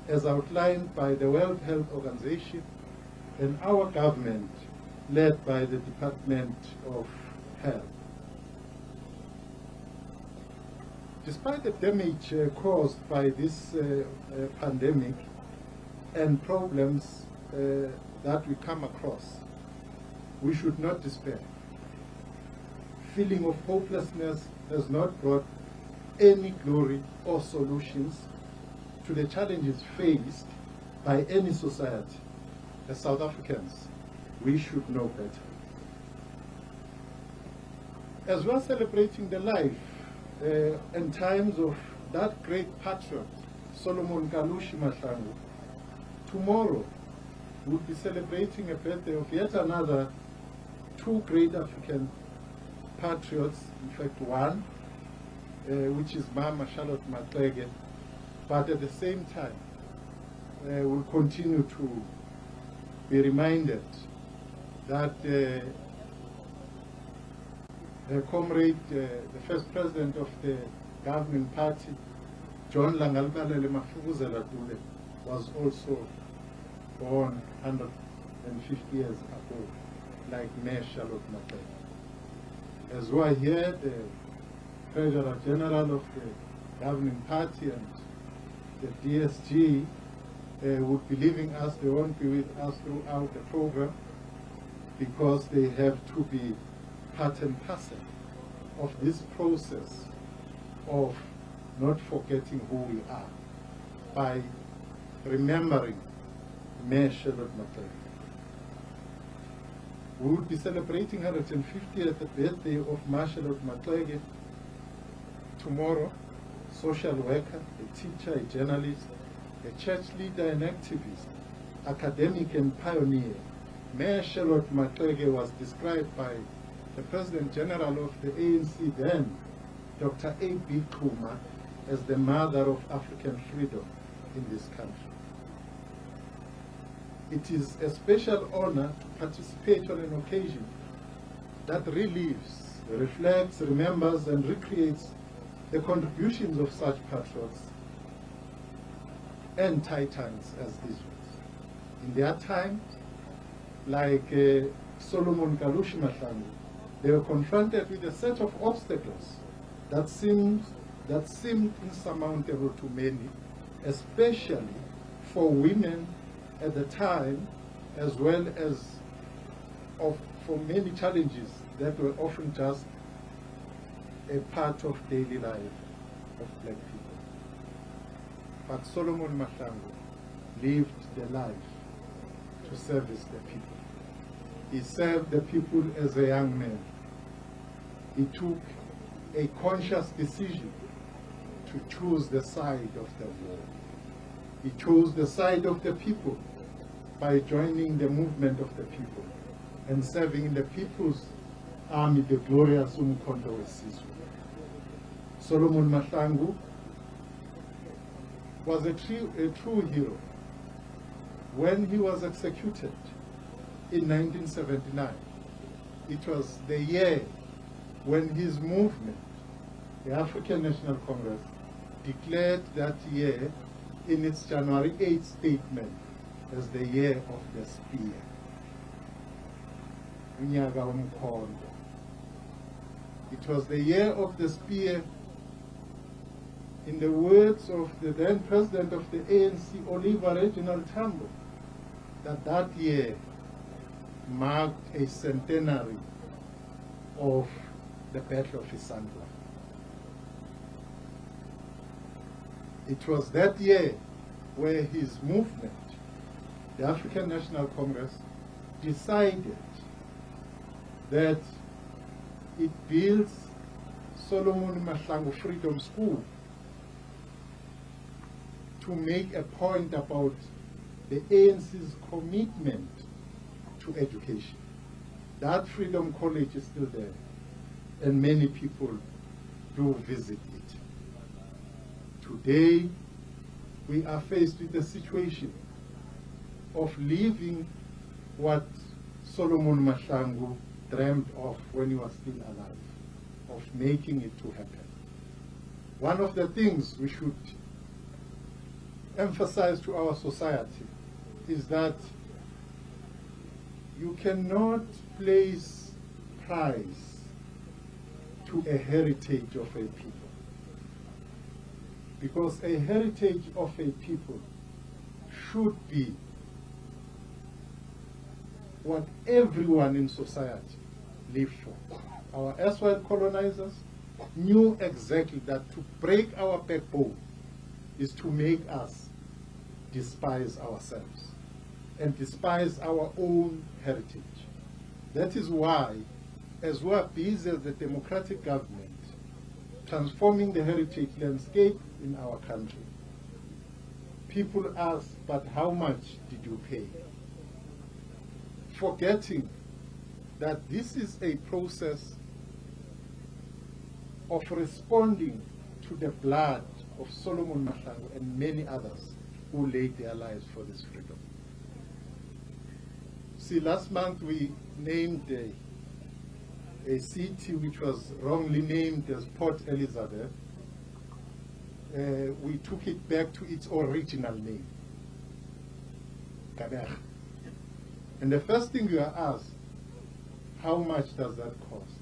as outlined by the World Health Organization and our government led by the Department of Health. Despite the damage caused by this pandemic and problems that we come across, we should not despair. Feeling of hopelessness has not brought any glory or solutions to the challenges faced by any society. As South Africans, we should know better. As we are celebrating the life and times of that great patriot, Solomon Kalushi Mahlangu, tomorrow we'll be celebrating a birthday of yet another two great African patriots, in fact one, which is Mama Charlotte Maxeke, but at the same time we'll continue to be reminded that her comrade, the first president of the governing party, John Langalbalele Mafuguzela Dube, was also born 150 years ago, like Mayor Charlotte Maxeke. As we are here, the Treasurer General of the governing party and the DSG would be leaving us. They won't be with us throughout the program because they have to be part and parcel of this process of not forgetting who we are by remembering Mayor Charlotte Maxeke. We will be celebrating her 150th birthday of Charlotte Maxeke tomorrow. Social worker, a teacher, a journalist, a church leader and activist, academic and pioneer, Mayor Charlotte Maxeke was described by the President General of the ANC then, Dr. A.B. Kuma, as the mother of African freedom in this country. It is a special honor to participate on an occasion that relives, reflects, remembers, and recreates the contributions of such patriots and titans as these ones. In their time, like Solomon Kalushi Mahlangu, they were confronted with a set of obstacles that seemed insurmountable to many, especially for women at the time, as well as for many challenges that were often just a part of daily life of black people. But Solomon Mahlangu lived the life to service the people. He served the people as a young man. He took a conscious decision to choose the side of the war. He chose the side of the people by joining the movement of the people and serving in the People's Army, the glorious Umkhonto weSizwe. Solomon Mahlangu was a true hero. When he was executed in 1979, it was the year when his movement, the African National Congress, declared that year in its January 8 statement as the year of the spear. Unyaka womkhonto. It was the year of the spear. In the words of the then president of the ANC, Oliver Reginald Tambo, that year marked a centenary of the Battle of Isandla. It was that year where his movement, the African National Congress, decided that it builds Solomon Mahlangu Freedom School to make a point about the ANC's commitment to education. That Freedom College is still there, and many people do visit it. Today, we are faced with the situation of leaving what Solomon Mahlangu dreamed of when he was still alive, of making it to happen. One of the things we should emphasize to our society is that you cannot place price to a heritage of a people. Because a heritage of a people should be what everyone in society lived for. Our erstwhile colonizers knew exactly that to break our backbone is to make us despise ourselves and despise our own heritage. That is why, as we are busy as a democratic government, transforming the heritage landscape in our country, people ask, but how much did you pay? Forgetting that this is a process of responding to the blood of Solomon Mahlangu and many others who laid their lives for this freedom. See, last month we named a city which was wrongly named as Port Elizabeth. We took it back to its original name, Kaber. And the first thing you are asked, how much does that cost?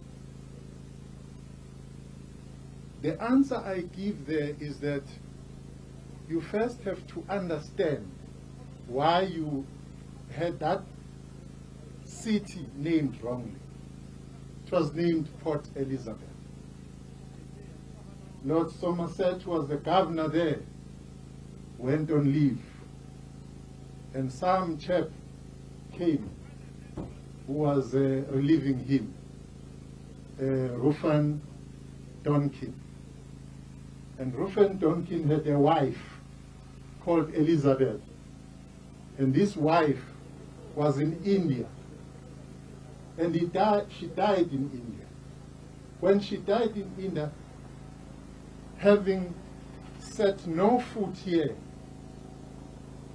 The answer I give there is that you first have to understand why you had that city named wrongly. It was named Port Elizabeth. Lord Somerset was the governor there, went on leave, and some chap came who was relieving him, Rufan Donkin. And Rufan Donkin had a wife called Elizabeth, and this wife was in India, and she died in India. When she died in India, having set no foot here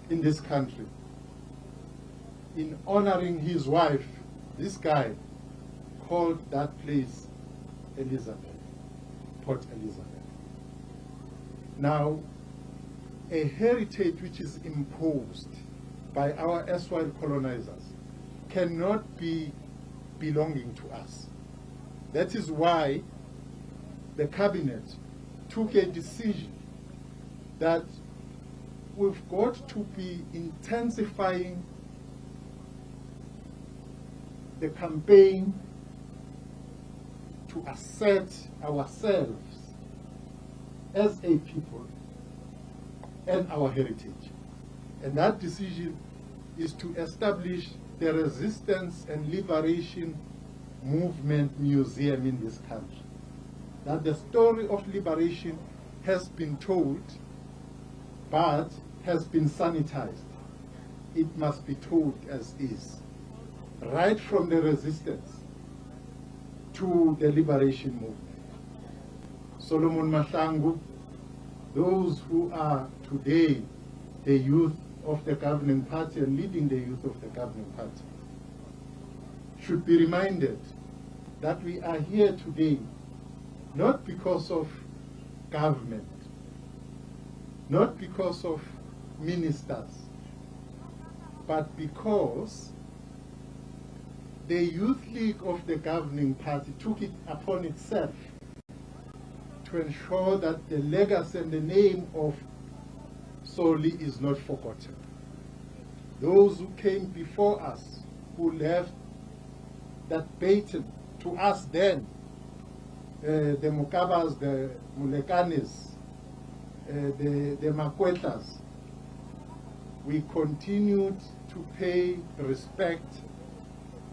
in this country, in honoring his wife, this guy called that place Elizabeth, Port Elizabeth. Now, a heritage which is imposed by our erstwhile colonizers cannot be belonging to us. That is why the cabinet took a decision that we've got to be intensifying the campaign to assert ourselves as a people and our heritage. And that decision is to establish the Resistance and Liberation Movement Museum in this country. That the story of liberation has been told, but has been sanitized. It must be told as is, right from the resistance to the liberation movement. Solomon Mahlangu, those who are today the youth of the governing party and leading the youth of the governing party, should be reminded that we are here today not because of government, not because of ministers, but because the Youth League of the governing party took it upon itself to ensure that the legacy and the name of Soli is not forgotten. Those who came before us, who left that baton to us then, the Mukabas, the Mulekanis, the Makwetas, we continued to pay respect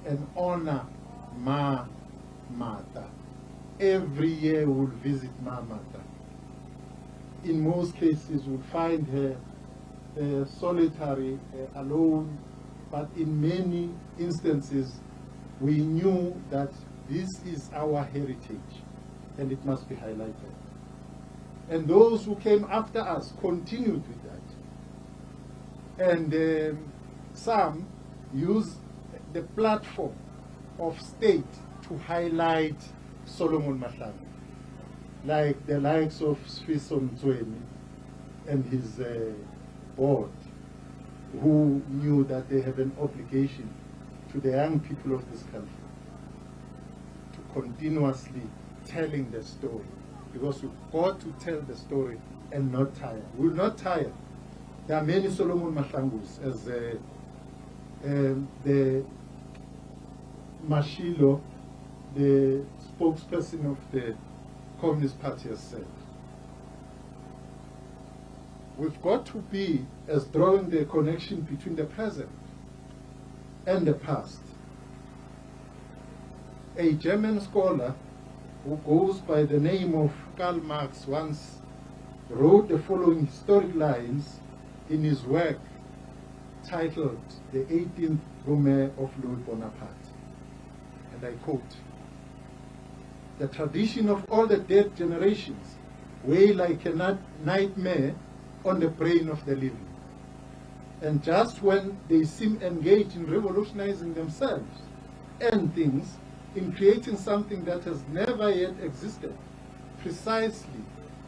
and honor Ma Mata. Every year we'll visit Ma Mata. in most cases would find her solitary, alone, but in many instances we knew that this is our heritage and it must be highlighted. And those who came after us continued with that. And some used the platform of state to highlight Solomon Mahlangu, like the likes of Sfiso Mtsweni and his board, who knew that they have an obligation to the young people of this country to continuously telling the story, because we've got to tell the story and not tire. We will not tire. There are many Solomon Mahlangus, as the Mashilo, the spokesperson of the Communist Party, has said. We've got to be as drawing the connection between the present and the past. A German scholar who goes by the name of Karl Marx once wrote the following historic lines in his work titled The 18th Brumaire of Louis Bonaparte. And I quote, "The tradition of all the dead generations weigh like a nightmare on the brain of the living. And just when they seem engaged in revolutionizing themselves and things, in creating something that has never yet existed, precisely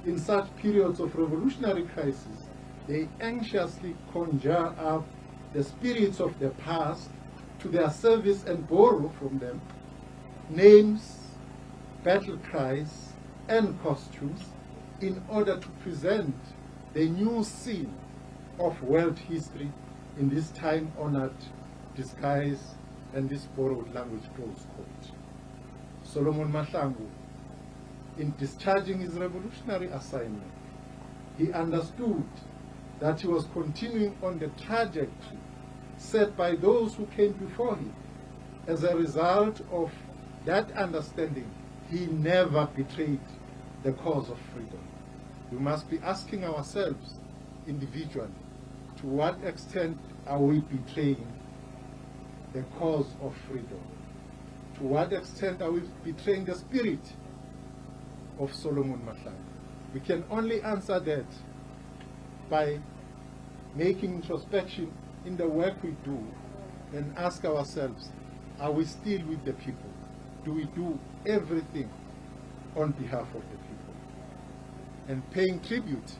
in such periods of revolutionary crisis, they anxiously conjure up the spirits of the past to their service and borrow from them names, battle cries, and costumes in order to present the new scene of world history in this time-honored disguise and this borrowed language," close quote. Solomon Mahlangu, in discharging his revolutionary assignment, he understood that he was continuing on the trajectory set by those who came before him. As a result of that understanding, he never betrayed the cause of freedom. We must be asking ourselves individually, to what extent are we betraying the cause of freedom? To what extent are we betraying the spirit of Solomon Mahlangu? We can only answer that by making introspection in the work we do and ask ourselves, are we still with the people? Do we do everything on behalf of the people? And paying tribute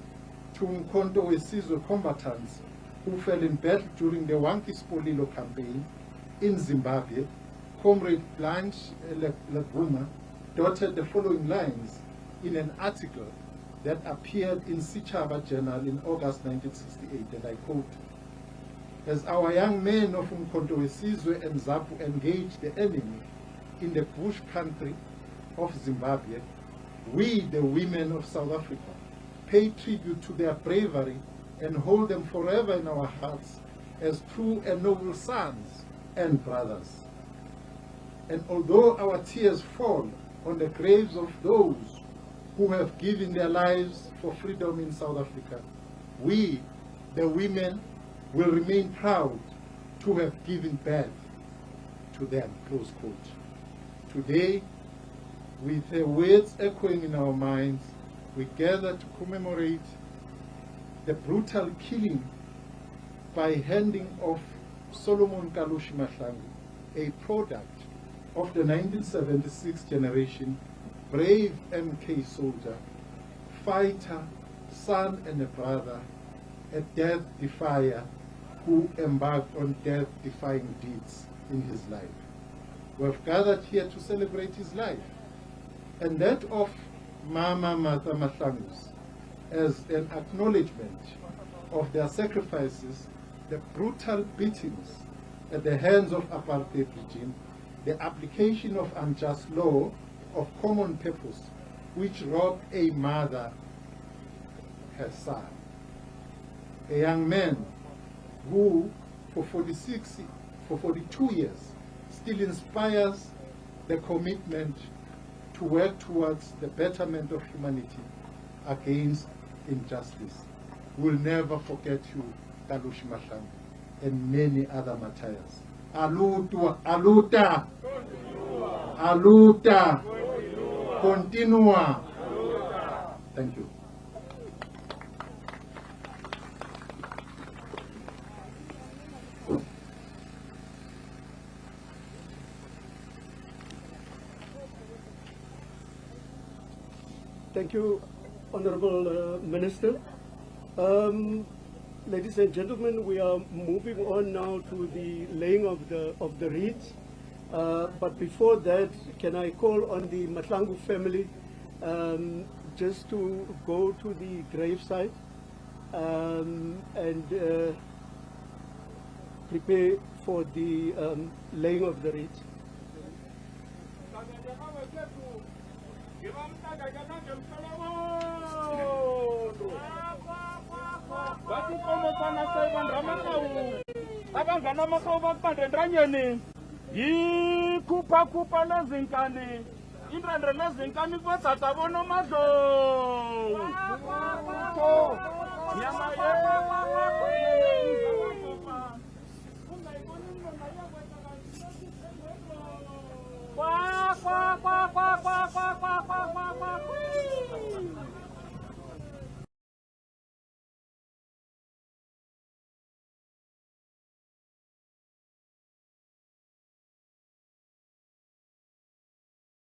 to Umkhonto weSizwe combatants who fell in battle during the Wankie Spolilo campaign in Zimbabwe, Comrade Blanche Laguma dotted the following lines in an article that appeared in Sichaba Journal in August 1968, and I quote, "As our young men of Umkhonto weSizwe and ZAPU engaged the enemy in the bush country of Zimbabwe, we, the women of South Africa, pay tribute to their bravery and hold them forever in our hearts as true and noble sons and brothers. And although our tears fall on the graves of those who have given their lives for freedom in South Africa, we, the women, will remain proud to have given birth to them," close quote. Today, with her words echoing in our minds, we gather to commemorate the brutal killing by handing of Solomon Kalushi Mahlangu, a product of the 1976 generation, brave MK soldier, fighter, son and a brother, a death defier who embarked on death-defying deeds in his life. We have gathered here to celebrate his life, and that of Mama Martha Mahlangu's, as an acknowledgement of their sacrifices, the brutal beatings at the hands of apartheid regime, the application of unjust law of common purpose, which robbed a mother her son. A young man who, for 42 years, still inspires the commitment to work towards the betterment of humanity against injustice. We'll never forget you, Kalushi Mahlangu, and many other martyrs. Aluta, aluta, aluta, continua. Thank you. Thank you, Honorable Minister. Ladies and gentlemen, we are moving on now to the laying of the wreaths. But before that, can I call on the Mahlangu family just to go to the graveside and prepare for the laying of the wreaths. Abangana makhawu bakubandendanyeni yikhupha khupha lezinkani indrendre lezinkani kwezatha bonomadlovu nyama